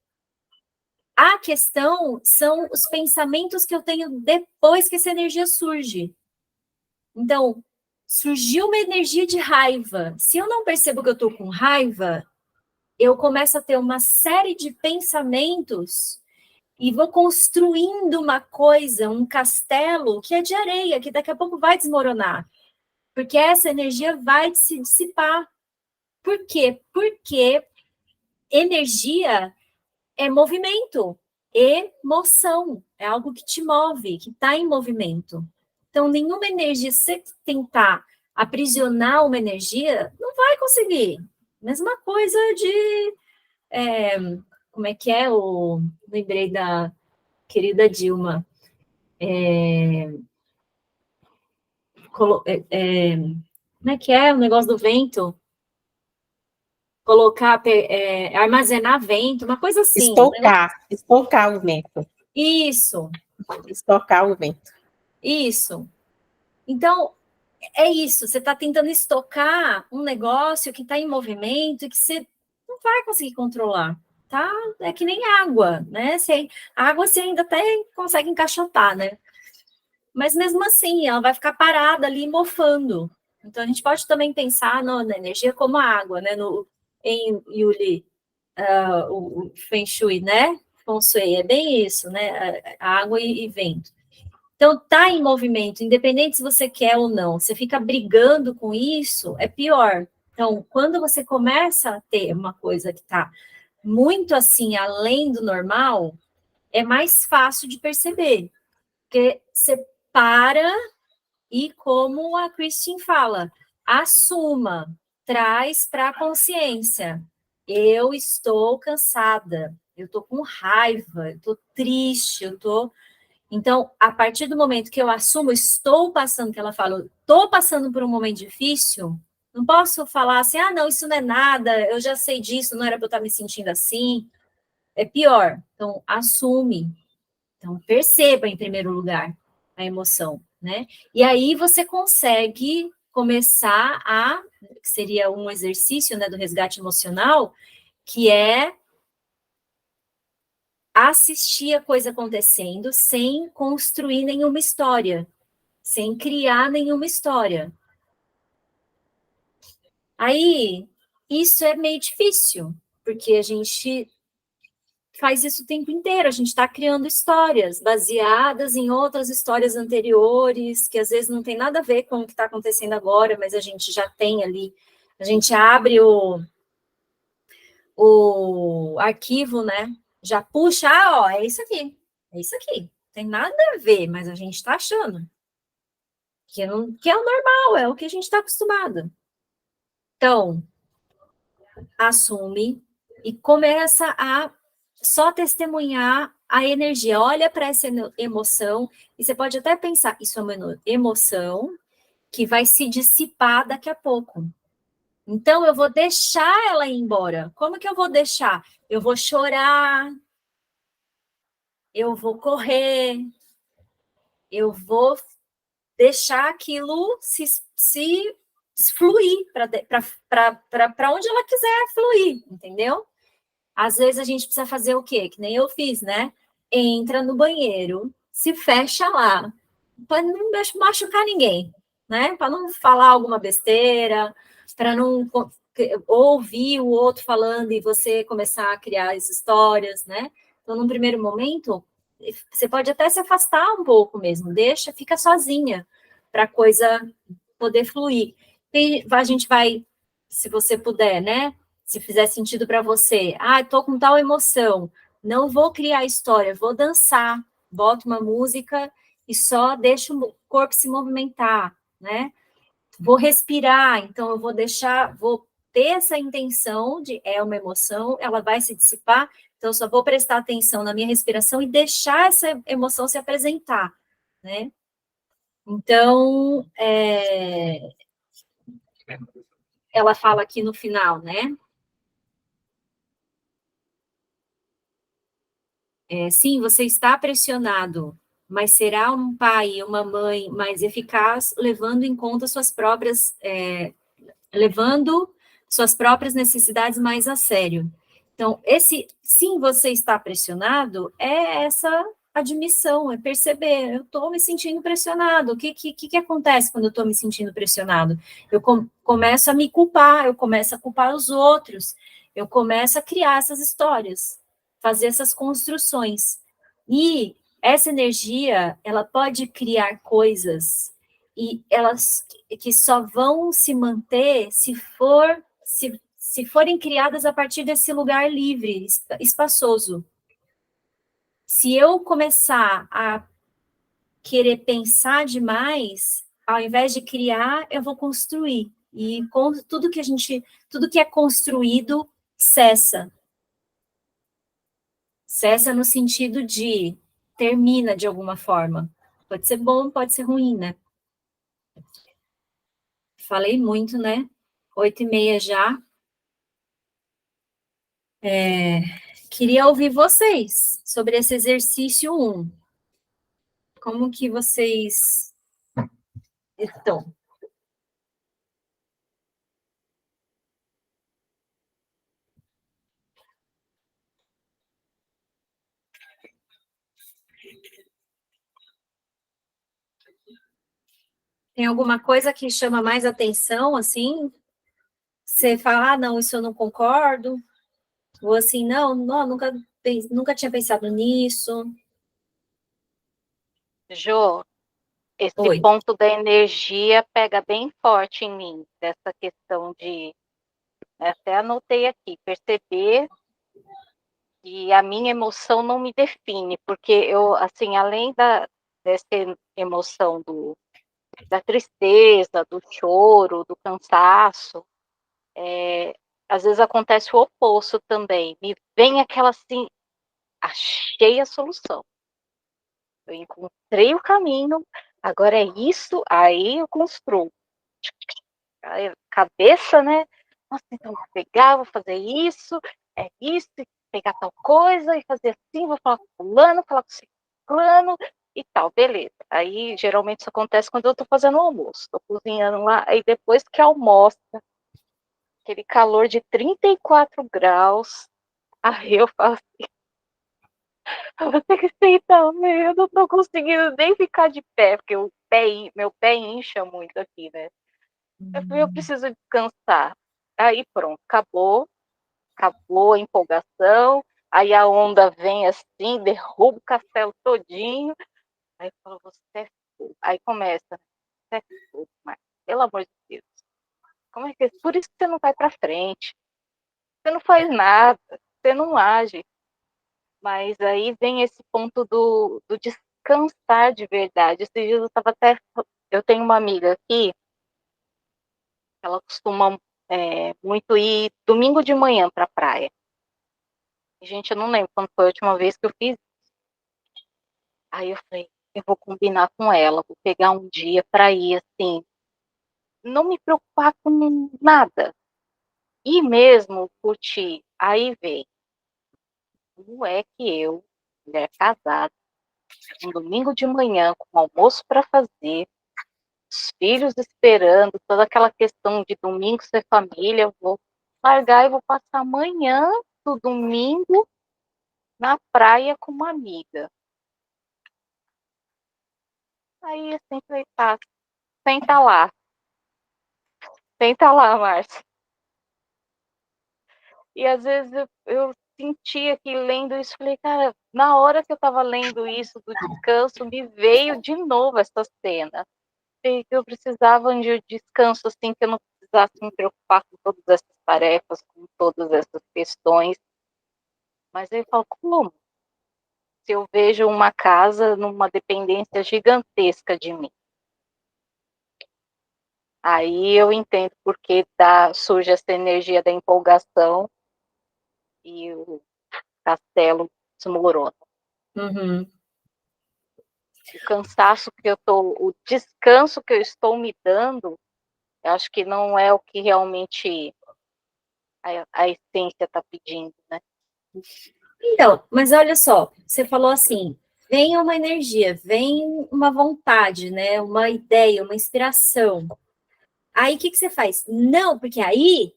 a questão são os pensamentos que eu tenho depois que essa energia surge. Então, surgiu uma energia de raiva. Se eu não percebo que eu estou com raiva, eu começo a ter uma série de pensamentos e vou construindo uma coisa, um castelo que é de areia, que daqui a pouco vai desmoronar. Porque essa energia vai se dissipar. Por quê? Porque energia é movimento, emoção, é algo que te move, que está em movimento. Então, nenhuma energia, se você tentar aprisionar uma energia, não vai conseguir. Mesma coisa de... como é que é? Lembrei da querida Dilma. Como é que é o negócio do vento? Colocar, armazenar vento, uma coisa assim. Estocar o vento. Isso. Estocar o vento. Isso. Então, é isso. Você está tentando estocar um negócio que está em movimento e que você não vai conseguir controlar, tá? É que nem água, né? A água você ainda até consegue encaixotar, né? Mas mesmo assim, ela vai ficar parada ali, mofando. Então, a gente pode também pensar na energia como a água, né? Em Yuli, o Feng Shui, né? Feng Shui, é bem isso, né? A água e vento. Então, tá em movimento, independente se você quer ou não. Você fica brigando com isso, é pior. Então, quando você começa a ter uma coisa que está muito assim, além do normal, é mais fácil de perceber. Porque você para e, como a Christine fala, assuma, traz para a consciência. Eu estou cansada, eu estou com raiva, eu estou triste, eu estou... Então, a partir do momento que eu assumo, estou passando, que ela fala, estou passando por um momento difícil, não posso falar assim, ah, não, isso não é nada, eu já sei disso, não era para eu estar me sentindo assim. É pior. Então, assume. Então, perceba, em primeiro lugar, a emoção, né? E aí você consegue começar que seria um exercício, né, do resgate emocional, que é assistir a coisa acontecendo sem construir nenhuma história, sem criar nenhuma história. Aí, isso é meio difícil, porque a gente faz isso o tempo inteiro, a gente está criando histórias baseadas em outras histórias anteriores, que às vezes não tem nada a ver com o que está acontecendo agora, mas a gente já tem ali, a gente abre o arquivo, né? Já puxa, ó, é isso aqui, tem nada a ver, mas a gente está achando que é o normal, é o que a gente está acostumado. Então, assume e começa a só testemunhar a energia. Olha para essa emoção e você pode até pensar, isso é uma emoção que vai se dissipar daqui a pouco. Então, eu vou deixar ela ir embora. Como que eu vou deixar? Eu vou chorar, eu vou correr, eu vou deixar aquilo se fluir para onde ela quiser fluir, entendeu? Às vezes a gente precisa fazer o quê? Que nem eu fiz, né? Entra no banheiro, se fecha lá, para não machucar ninguém, né? Para não falar alguma besteira, para não ouvir o outro falando e você começar a criar as histórias, né? Então, num primeiro momento, você pode até se afastar um pouco mesmo, fica sozinha, para a coisa poder fluir. E a gente vai, se você puder, né? Se fizer sentido para você, estou com tal emoção, não vou criar história, vou dançar, boto uma música e só deixo o corpo se movimentar, né? Vou respirar, então eu vou ter essa intenção de é uma emoção, ela vai se dissipar, então eu só vou prestar atenção na minha respiração e deixar essa emoção se apresentar, né? Então, ela fala aqui no final, né? Sim, você está pressionado, mas será um pai e uma mãe mais eficaz, levando suas próprias necessidades mais a sério. Então, esse sim, você está pressionado é essa admissão, é perceber, eu estou me sentindo pressionado. O que acontece quando eu estou me sentindo pressionado? Eu começo a me culpar, eu começo a culpar os outros, eu começo a criar essas histórias, fazer essas construções. E essa energia, ela pode criar coisas e elas que só vão se manter se forem criadas a partir desse lugar livre, espaçoso. Se eu começar a querer pensar demais, ao invés de criar, eu vou construir. E com tudo que é construído cessa. Cessa no sentido de termina de alguma forma. Pode ser bom, pode ser ruim, né? Falei muito, né? 8h30 já. Queria ouvir vocês sobre esse exercício 1. Como que vocês estão? Tem alguma coisa que chama mais atenção, assim? Você fala, não, isso eu não concordo. Ou assim, não, nunca tinha pensado nisso. Jô, esse Oi. ponto da energia pega bem forte em mim, dessa questão de, até anotei aqui, perceber que a minha emoção não me define, porque eu, assim, além dessa emoção da tristeza, do choro, do cansaço, às vezes acontece o oposto também, me vem aquela assim, achei a solução. Eu encontrei o caminho, agora é isso, aí eu construo. Aí, cabeça, né? Nossa, então vou pegar, vou fazer isso, é isso, e pegar tal coisa, e fazer assim, vou falar com fulano, falar com ciclano e tal, beleza. Aí, geralmente, isso acontece quando eu tô fazendo o almoço. Tô cozinhando lá, aí depois que almoça, aquele calor de 34 graus, aí eu falo assim, eu vou ter que sentar, eu não tô conseguindo nem ficar de pé, porque meu pé incha muito aqui, né? Eu falei, eu preciso descansar. Aí pronto, acabou a empolgação, aí a onda vem assim, derruba o castelo todinho, aí eu falo, você é fogo. Aí começa, você é fogo, mas pelo amor de Deus, como é que é? Por isso que você não vai pra frente, você não faz nada, você não age. Mas aí vem esse ponto do descansar de verdade. Esses dias eu tenho uma amiga aqui, ela costuma muito ir domingo de manhã pra praia. Gente, eu não lembro quando foi a última vez que eu fiz. Aí eu falei, eu vou combinar com ela, vou pegar um dia para ir assim, não me preocupar com nada. E mesmo curtir. Aí vem, como é que eu, mulher casada, um domingo de manhã com almoço para fazer, os filhos esperando, toda aquela questão de domingo ser família, eu vou largar e vou passar amanhã do domingo na praia com uma amiga. Aí assim, falei, tá, senta lá. Senta lá, Márcia. E às vezes eu sentia que lendo isso, falei, cara, na hora que eu estava lendo isso do descanso, me veio de novo essa cena. E eu precisava de um descanso, assim, que eu não precisasse me preocupar com todas essas tarefas, com todas essas questões. Mas aí eu falo, como? Se eu vejo uma casa numa dependência gigantesca de mim. Aí eu entendo porque surge essa energia da empolgação e o castelo desmorona. Uhum. O cansaço o descanso que eu estou me dando, eu acho que não é o que realmente a essência está pedindo, né? Então, mas olha só, você falou assim, vem uma energia, vem uma vontade, né? Uma ideia, uma inspiração. Aí o que você faz? Não, porque aí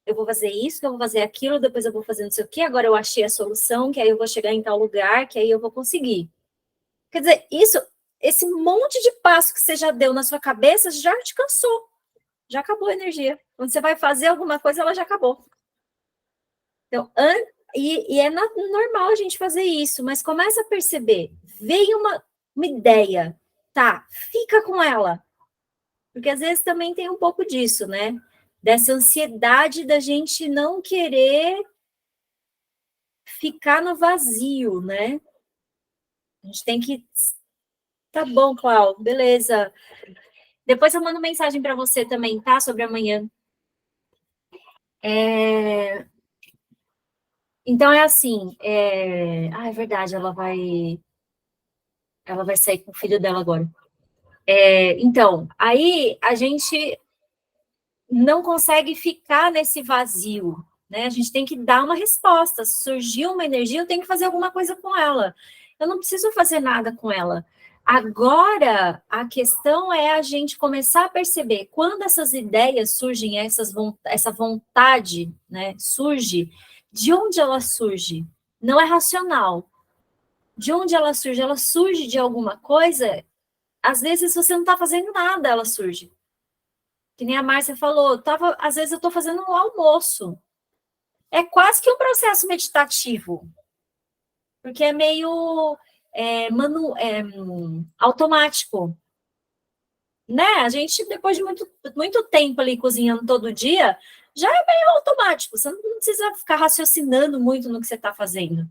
eu vou fazer isso, eu vou fazer aquilo, depois eu vou fazer não sei o quê, agora eu achei a solução, que aí eu vou chegar em tal lugar, que aí eu vou conseguir. Quer dizer, esse monte de passo que você já deu na sua cabeça já te cansou. Já acabou a energia. Quando você vai fazer alguma coisa, ela já acabou. Então, é normal a gente fazer isso, mas começa a perceber. Veio uma ideia, tá, fica com ela. Porque às vezes também tem um pouco disso, né? Dessa ansiedade da gente não querer ficar no vazio, né? A gente tem que. Tá bom, Cláudio, beleza. Depois eu mando mensagem para você também, tá? Sobre amanhã. Então é assim. Ah, é verdade, ela vai sair com o filho dela agora. Então, aí a gente não consegue ficar nesse vazio, né? A gente tem que dar uma resposta. Se surgiu uma energia, eu tenho que fazer alguma coisa com ela. Eu não preciso fazer nada com ela. Agora, a questão é a gente começar a perceber quando essas ideias surgem, essa vontade, né, surge, de onde ela surge? Não é racional. De onde ela surge? Ela surge de alguma coisa. Às vezes você não está fazendo nada, ela surge. Que nem a Márcia falou, às vezes eu estou fazendo um almoço. É quase que um processo meditativo, porque é meio automático. Né? A gente, depois de muito tempo ali cozinhando todo dia, já é meio automático. Você não precisa ficar raciocinando muito no que você está fazendo.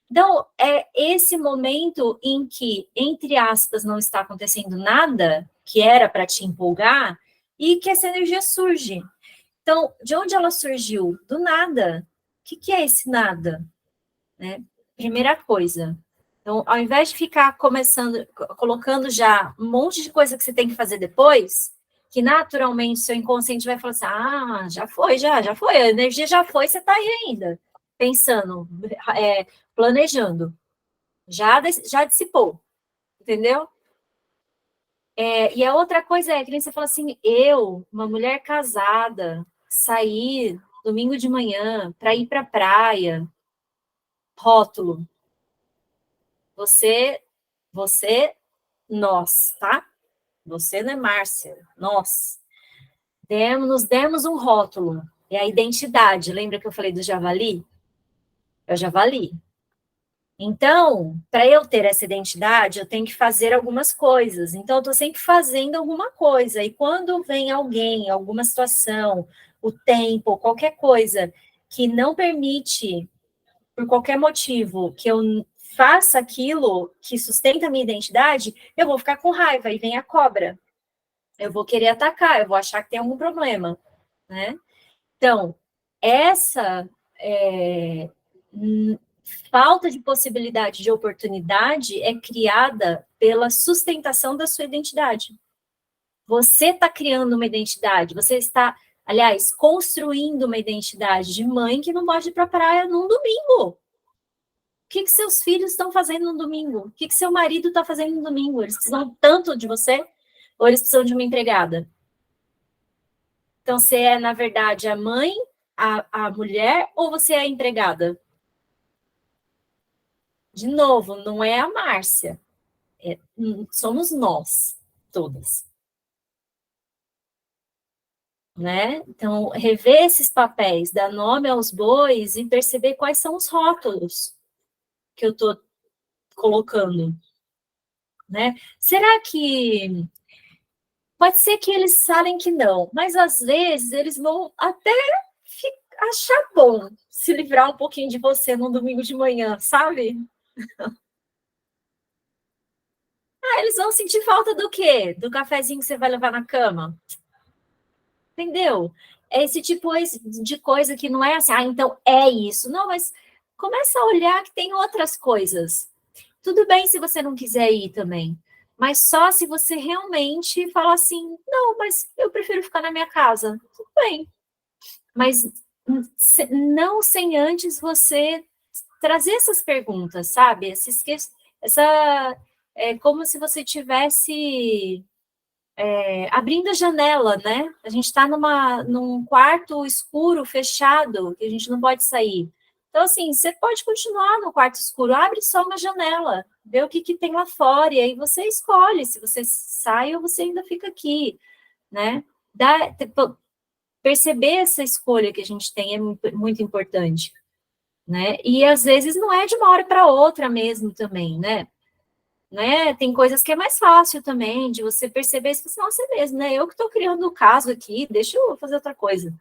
Então, é esse momento em que, entre aspas, não está acontecendo nada que era para te empolgar e que essa energia surge. Então, de onde ela surgiu? Do nada. O que é esse nada? Né? Primeira coisa. Então, ao invés de ficar colocando já um monte de coisa que você tem que fazer depois, que naturalmente seu inconsciente vai falar assim, já foi, a energia já foi, você está aí ainda, pensando, planejando, já dissipou, entendeu? E a outra coisa que nem você fala assim, uma mulher casada, sair domingo de manhã para ir para a praia, rótulo, você, nós, tá? Você não é Márcia, nós. Nos demos um rótulo, é a identidade. Lembra que eu falei do javali? É o javali. Então, para eu ter essa identidade, eu tenho que fazer algumas coisas. Então, eu estou sempre fazendo alguma coisa. E quando vem alguém, alguma situação, o tempo, qualquer coisa que não permite, por qualquer motivo, que eu faça aquilo que sustenta a minha identidade, eu vou ficar com raiva e vem a cobra. Eu vou querer atacar, eu vou achar que tem algum problema, né? Então, essa falta de possibilidade de oportunidade é criada pela sustentação da sua identidade. Você está criando uma identidade, você está, aliás, construindo uma identidade de mãe que não pode ir para a praia num domingo. O que seus filhos estão fazendo no domingo? O que seu marido está fazendo no domingo? Eles precisam tanto de você? Ou eles precisam de uma empregada? Então, você é, na verdade, a mãe, a mulher, ou você é a empregada? De novo, não é a Márcia. Somos nós, todas. Né? Então, rever esses papéis, dar nome aos bois e perceber quais são os rótulos que eu estou colocando. Né? Será que... Pode ser que eles falem que não, mas às vezes eles vão até achar bom se livrar um pouquinho de você num domingo de manhã, sabe? Eles vão sentir falta do quê? Do cafezinho que você vai levar na cama? Entendeu? É esse tipo de coisa que não é assim, então é isso. Não, mas começa a olhar que tem outras coisas. Tudo bem se você não quiser ir também, mas só se você realmente falar assim, não, mas eu prefiro ficar na minha casa. Tudo bem. Mas não sem antes você trazer essas perguntas, sabe? É como se você tivesse abrindo a janela, né? A gente está num quarto escuro, fechado, que a gente não pode sair. Então, assim, você pode continuar no quarto escuro, abre só uma janela, vê o que tem lá fora, e aí você escolhe se você sai ou você ainda fica aqui, né? Perceber essa escolha que a gente tem é muito importante, né? E às vezes não é de uma hora para outra mesmo também, né? Tem coisas que é mais fácil também de você perceber, se você, nossa, é mesmo, né? Eu que estou criando o caso aqui, deixa eu fazer outra coisa.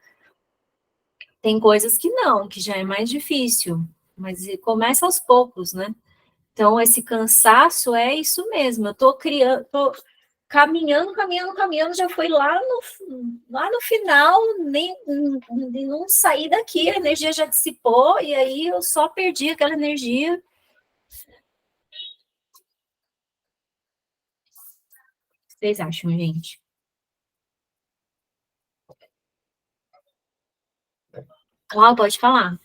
Tem coisas que não, que já é mais difícil, mas começa aos poucos, né? Então, esse cansaço é isso mesmo, eu estou caminhando, já foi lá no final, nem não saí daqui, a energia já dissipou, e aí eu só perdi aquela energia. O que vocês acham, gente? Cláudia, pode falar.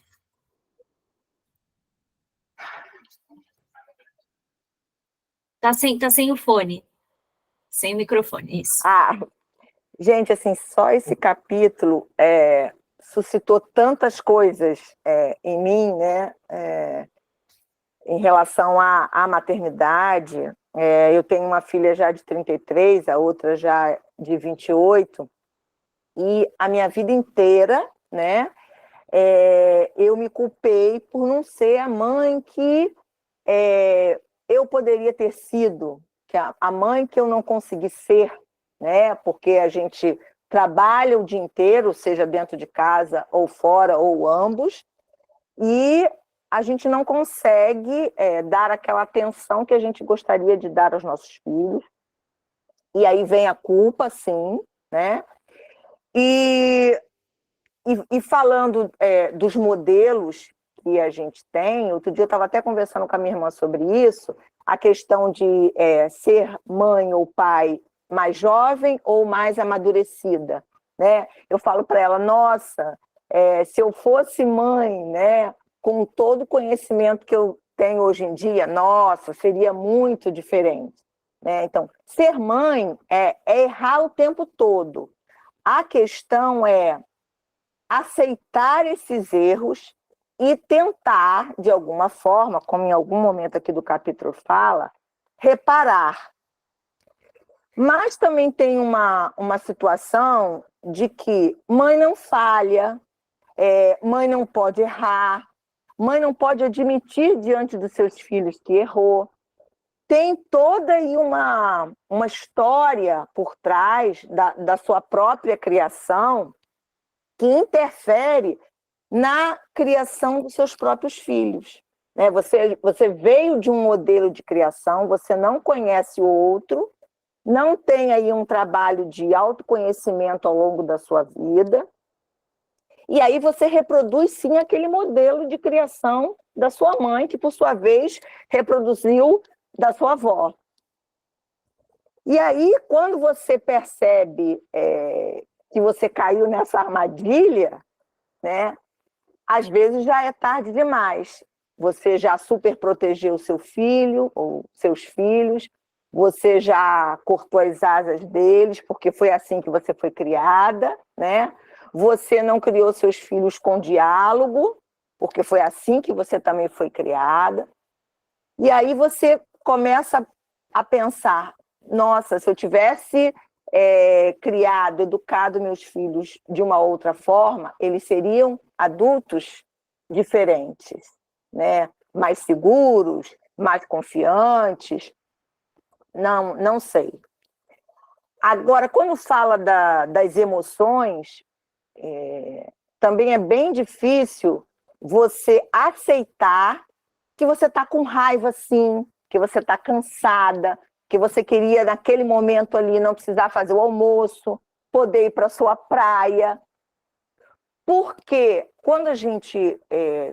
Tá sem o fone. Sem o microfone, isso. Gente, assim, só esse capítulo suscitou tantas coisas em mim, né? Em relação à maternidade. Eu tenho uma filha já de 33, a outra já de 28, e a minha vida inteira, né? Eu me culpei por não ser a mãe que eu poderia ter sido, que a mãe que eu não consegui ser, né? Porque a gente trabalha o dia inteiro, seja dentro de casa ou fora, ou ambos, e a gente não consegue dar aquela atenção que a gente gostaria de dar aos nossos filhos. E aí vem a culpa, sim, né? E falando dos modelos que a gente tem, outro dia eu estava até conversando com a minha irmã sobre isso, a questão de ser mãe ou pai mais jovem ou mais amadurecida, né? Eu falo para ela, nossa, se eu fosse mãe, né, com todo o conhecimento que eu tenho hoje em dia, nossa, seria muito diferente, né? Então, ser mãe é errar o tempo todo. A questão é aceitar esses erros e tentar, de alguma forma, como em algum momento aqui do capítulo fala, reparar. Mas também tem uma situação de que mãe não falha, mãe não pode errar, mãe não pode admitir diante dos seus filhos que errou. Tem toda aí uma história por trás da sua própria criação que interfere na criação dos seus próprios filhos. Né? Você veio de um modelo de criação, você não conhece o outro, não tem aí um trabalho de autoconhecimento ao longo da sua vida, e aí você reproduz, sim, aquele modelo de criação da sua mãe, que, por sua vez, reproduziu da sua avó. E aí, quando você percebe que você caiu nessa armadilha, né, às vezes já é tarde demais. Você já superprotegeu o seu filho ou seus filhos, você já cortou as asas deles, porque foi assim que você foi criada, né? Você não criou seus filhos com diálogo, porque foi assim que você também foi criada. E aí você começa a pensar, nossa, se eu tivesse criado, educado meus filhos de uma outra forma, eles seriam adultos diferentes, né? Mais seguros, mais confiantes. Não sei. Agora, quando fala das emoções, também é bem difícil você aceitar que você está com raiva, sim, que você está cansada, que você queria, naquele momento ali, não precisar fazer o almoço, poder ir para a sua praia. Porque quando a gente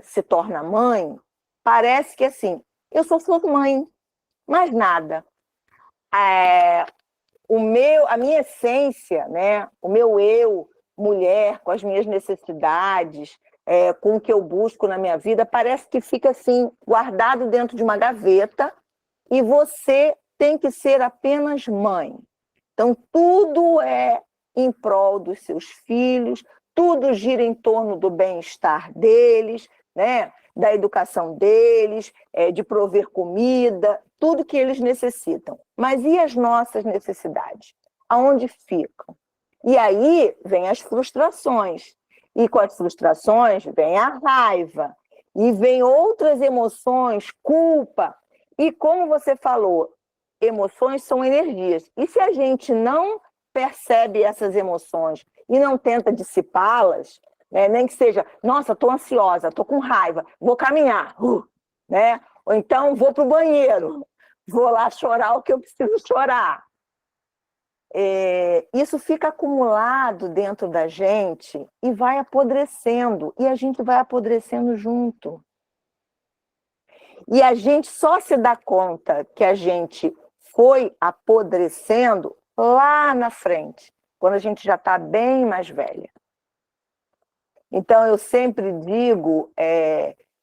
se torna mãe, parece que assim, eu sou sua mãe, mais nada. A minha essência, né, o meu eu, mulher, com as minhas necessidades, com o que eu busco na minha vida, parece que fica assim, guardado dentro de uma gaveta, e você tem que ser apenas mãe. Então, tudo é em prol dos seus filhos, tudo gira em torno do bem-estar deles, né? Da educação deles, de prover comida, tudo que eles necessitam. Mas e as nossas necessidades? Aonde ficam? E aí vem as frustrações. E com as frustrações vem a raiva. E vem outras emoções, culpa. E como você falou, emoções são energias. E se a gente não percebe essas emoções e não tenta dissipá-las, né, nem que seja, nossa, estou ansiosa, estou com raiva, vou caminhar, né? Ou então vou para o banheiro, vou lá chorar o que eu preciso chorar. Isso fica acumulado dentro da gente e vai apodrecendo, e a gente vai apodrecendo junto. E a gente só se dá conta que a gente foi apodrecendo lá na frente, quando a gente já está bem mais velha. Então, eu sempre digo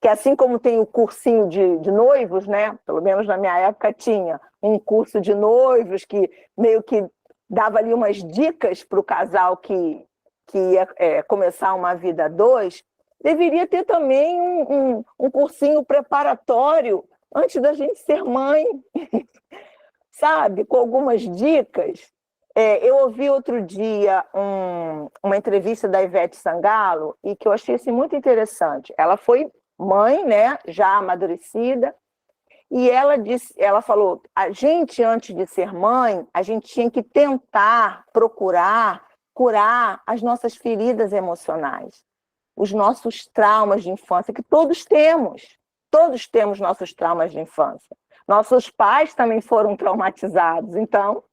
que assim como tem o cursinho de noivos, né? Pelo menos na minha época tinha um curso de noivos que meio que dava ali umas dicas para o casal que ia começar uma vida a dois, deveria ter também um cursinho preparatório antes da gente ser mãe, sabe? Com algumas dicas. Eu ouvi outro dia uma entrevista da Ivete Sangalo e que eu achei assim, muito interessante. Ela foi mãe, né, já amadurecida, e ela falou, a gente, antes de ser mãe, a gente tinha que tentar, procurar, curar as nossas feridas emocionais, os nossos traumas de infância, que todos temos nossos traumas de infância. Nossos pais também foram traumatizados, então,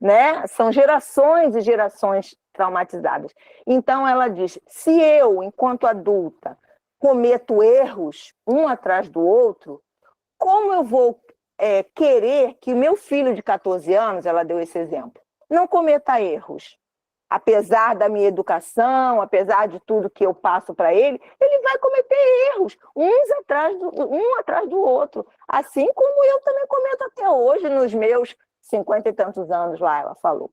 né, são gerações e gerações traumatizadas. Então, ela diz, se eu, enquanto adulta, cometo erros um atrás do outro, como eu vou querer que meu filho de 14 anos, ela deu esse exemplo, não cometa erros? Apesar da minha educação, apesar de tudo que eu passo para ele, ele vai cometer erros, um atrás do outro. Assim como eu também cometo até hoje, nos meus 50 e tantos anos lá, ela falou.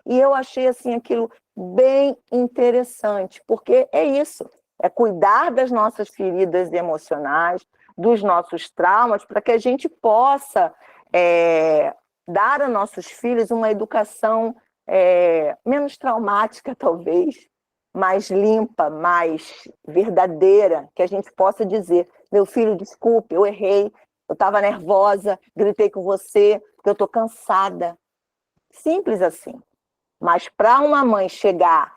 E eu achei assim, aquilo bem interessante, porque é isso, é cuidar das nossas feridas emocionais, dos nossos traumas, para que a gente possa dar a nossos filhos uma educação menos traumática, talvez, mais limpa, mais verdadeira, que a gente possa dizer: meu filho, desculpe, eu errei, eu estava nervosa, gritei com você, porque eu estou cansada. Simples assim. Mas para uma mãe chegar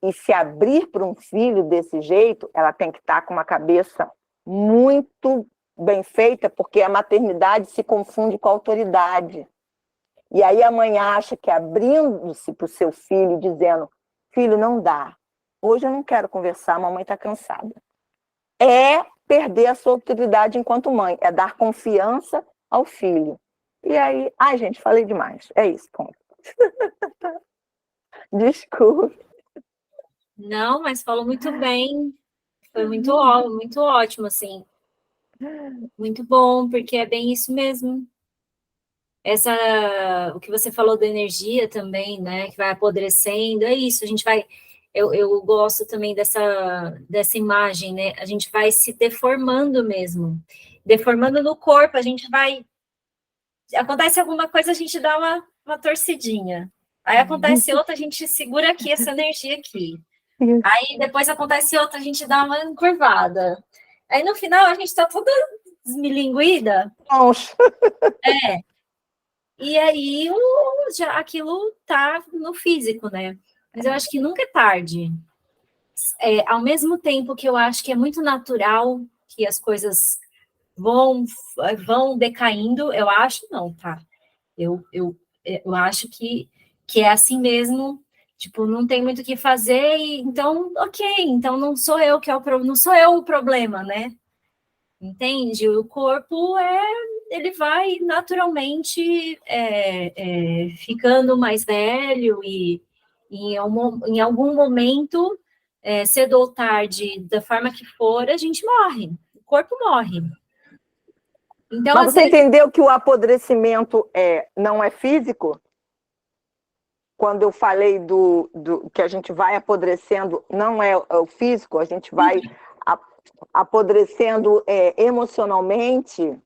e se abrir para um filho desse jeito, ela tem que estar com uma cabeça muito bem feita, porque a maternidade se confunde com a autoridade. E aí a mãe acha que abrindo-se para o seu filho, dizendo: filho, não dá, hoje eu não quero conversar, a mamãe está cansada, é perder a sua autoridade enquanto mãe, é dar confiança ao filho. E aí, ai gente, falei demais, é isso, ponto. Desculpe. Não, mas falou muito bem. Foi muito ótimo, assim. Muito bom, porque é bem isso mesmo. O que você falou da energia também, né? Que vai apodrecendo, é isso. A gente vai. Eu gosto também dessa imagem, né? A gente vai se deformando mesmo. Deformando no corpo, a gente vai. Acontece alguma coisa, a gente dá uma torcidinha. Aí acontece outra, a gente segura aqui essa energia aqui. Aí depois acontece outra, a gente dá uma encurvada. Aí no final a gente tá toda desmilinguida. E aí aquilo tá no físico, né? Mas eu acho que nunca é tarde. Ao mesmo tempo que eu acho que é muito natural que as coisas vão decaindo, eu acho não, tá? Eu acho que é assim mesmo, tipo, não tem muito o que fazer, e então, ok, então não sou eu não sou eu o problema, né? Entende? O corpo ele vai naturalmente ficando mais velho e em algum momento, cedo ou tarde, da forma que for, a gente morre, o corpo morre. Então, mas você entendeu que o apodrecimento não é físico? Quando eu falei do que a gente vai apodrecendo, não é o físico, a gente vai apodrecendo emocionalmente.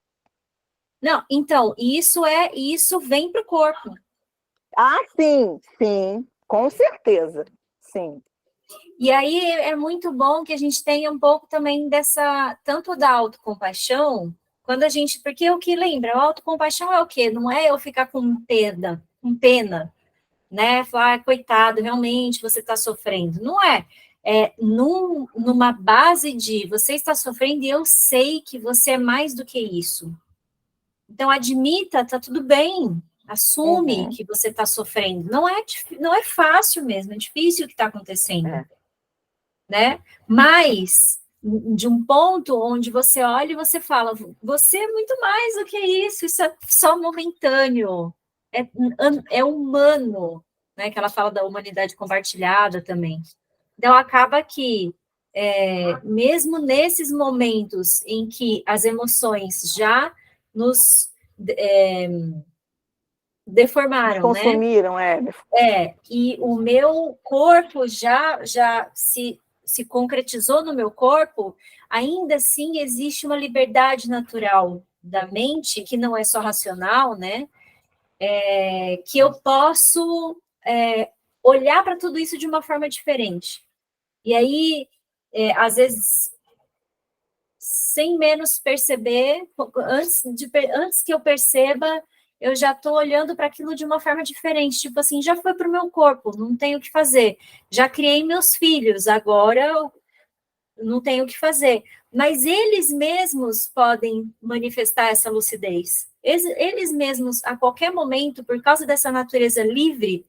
Não, então, isso vem para o corpo. Ah, sim, com certeza, sim. E aí é muito bom que a gente tenha um pouco também tanto da autocompaixão, porque o que lembra, a autocompaixão é o quê? Não é eu ficar com pena, né? Falar, coitado, realmente você está sofrendo. Não é. Numa base de você está sofrendo e eu sei que você é mais do que isso. Então, admita, tá tudo bem, assume que você está sofrendo. Não é fácil mesmo, é difícil o que está acontecendo, né? Mas, de um ponto onde você olha e você fala, você é muito mais do que isso é só momentâneo, é humano, né? Que ela fala da humanidade compartilhada também. Então, acaba que, mesmo nesses momentos em que as emoções já nos deformaram, consumiram, né? E o meu corpo já se concretizou no meu corpo, ainda assim existe uma liberdade natural da mente, que não é só racional, né? Que eu posso olhar para tudo isso de uma forma diferente. E aí, às vezes, sem menos perceber, antes que eu perceba, eu já estou olhando para aquilo de uma forma diferente, tipo assim, já foi para o meu corpo, não tenho o que fazer, já criei meus filhos, agora eu não tenho o que fazer, mas eles mesmos podem manifestar essa lucidez, eles mesmos, a qualquer momento, por causa dessa natureza livre,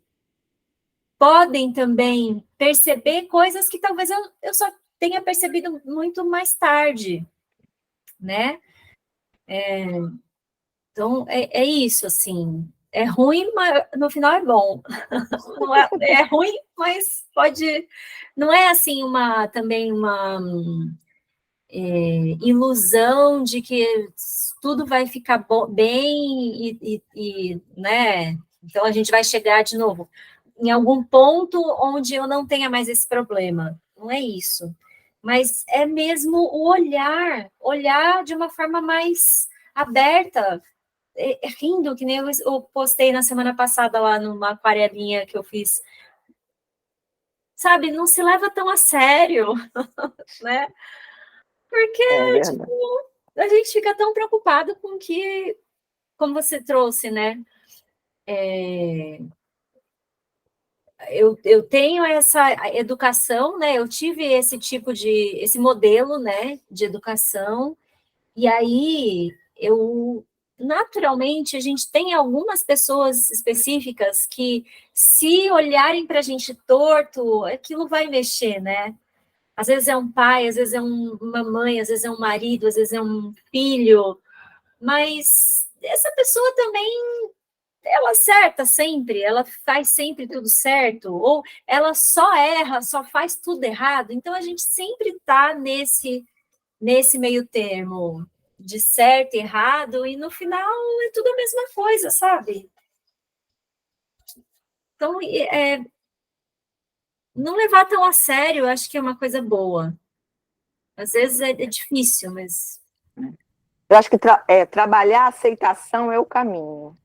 podem também perceber coisas que talvez eu só tenha percebido muito mais tarde, né? Então, é isso, assim. É ruim, mas no final é bom. Não é ruim, mas pode... Não é, assim, também uma ilusão de que tudo vai ficar bem né? Então, a gente vai chegar de novo em algum ponto onde eu não tenha mais esse problema. Não é isso. Mas é mesmo o olhar de uma forma mais aberta, rindo, que nem eu postei na semana passada lá numa aquarelinha que eu fiz. Sabe, não se leva tão a sério, né? Porque, verdade. tipo, a gente fica tão preocupado com que, como você trouxe, né? Eu tenho essa educação, né? Eu tive esse modelo, né, de educação, e aí naturalmente, a gente tem algumas pessoas específicas que, se olharem para a gente torto, aquilo vai mexer, né? Às vezes é um pai, às vezes é uma mãe, às vezes é um marido, às vezes é um filho, mas essa pessoa também, ela acerta sempre, ela faz sempre tudo certo, ou ela só erra, só faz tudo errado. Então, a gente sempre está nesse meio termo de certo e errado, e no final é tudo a mesma coisa, sabe? Então, não levar tão a sério, eu acho que é uma coisa boa. Às vezes é difícil, mas... Eu acho que trabalhar a aceitação é o caminho,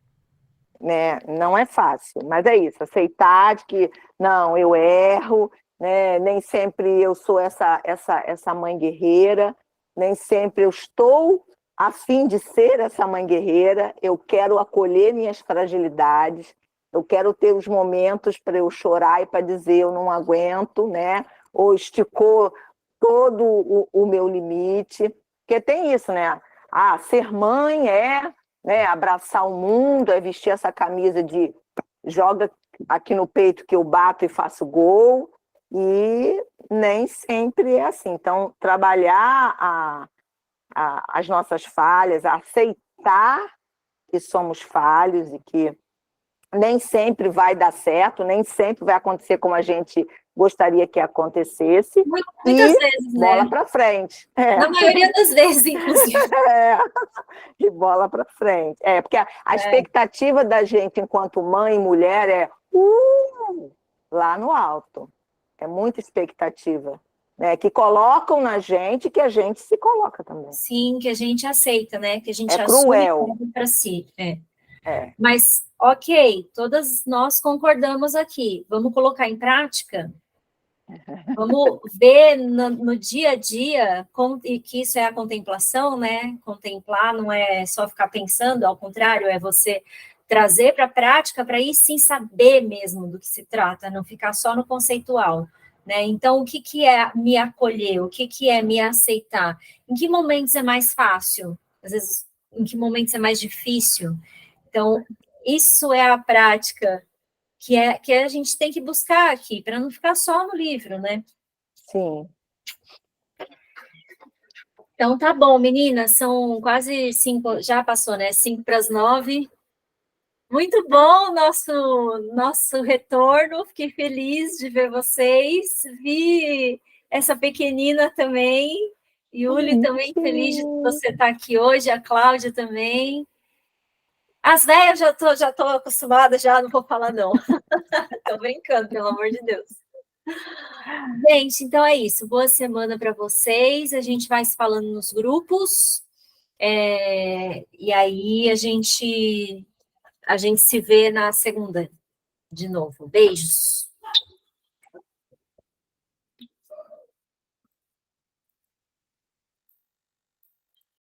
né? Não é fácil, mas é isso, aceitar de que, não, eu erro, né? Nem sempre eu sou essa mãe guerreira, nem sempre eu estou a fim de ser essa mãe guerreira, eu quero acolher minhas fragilidades, eu quero ter os momentos para eu chorar e para dizer eu não aguento, né? Ou esticou todo o meu limite, porque tem isso, né? Ser mãe né, abraçar o mundo, é vestir essa camisa de joga aqui no peito que eu bato e faço gol, e nem sempre é assim. Então, trabalhar as nossas falhas, aceitar que somos falhos e que nem sempre vai dar certo, nem sempre vai acontecer como a gente gostaria que acontecesse. Muitas vezes, bola né? para frente. Na maioria das vezes, inclusive. E bola para frente. Porque a expectativa da gente enquanto mãe e mulher é lá no alto. É muita expectativa, né? Que colocam na gente, que a gente se coloca também. Sim, que a gente aceita, né? Que a gente assume para si. Mas, ok, todas nós concordamos aqui. Vamos colocar em prática? Vamos ver no dia a dia, e que isso é a contemplação, né? Contemplar não é só ficar pensando, ao contrário, é você trazer para a prática, para ir sim saber mesmo do que se trata, não ficar só no conceitual, né? Então, o que é me acolher? O que é me aceitar? Em que momentos é mais fácil? Às vezes, em que momentos é mais difícil? Então, isso é a prática que a gente tem que buscar aqui, para não ficar só no livro, né? Sim. Então, tá bom, meninas, são quase 5, já passou, né? 5 para as 9. Muito bom nosso retorno, fiquei feliz de ver vocês. Vi essa pequenina também, Yuli também feliz de você estar aqui hoje, a Cláudia também. As velhas já tô acostumada, já não vou falar não. Tô brincando, pelo amor de Deus. Gente, então é isso. Boa semana para vocês. A gente vai se falando nos grupos. E aí a gente se vê na segunda de novo. Beijos.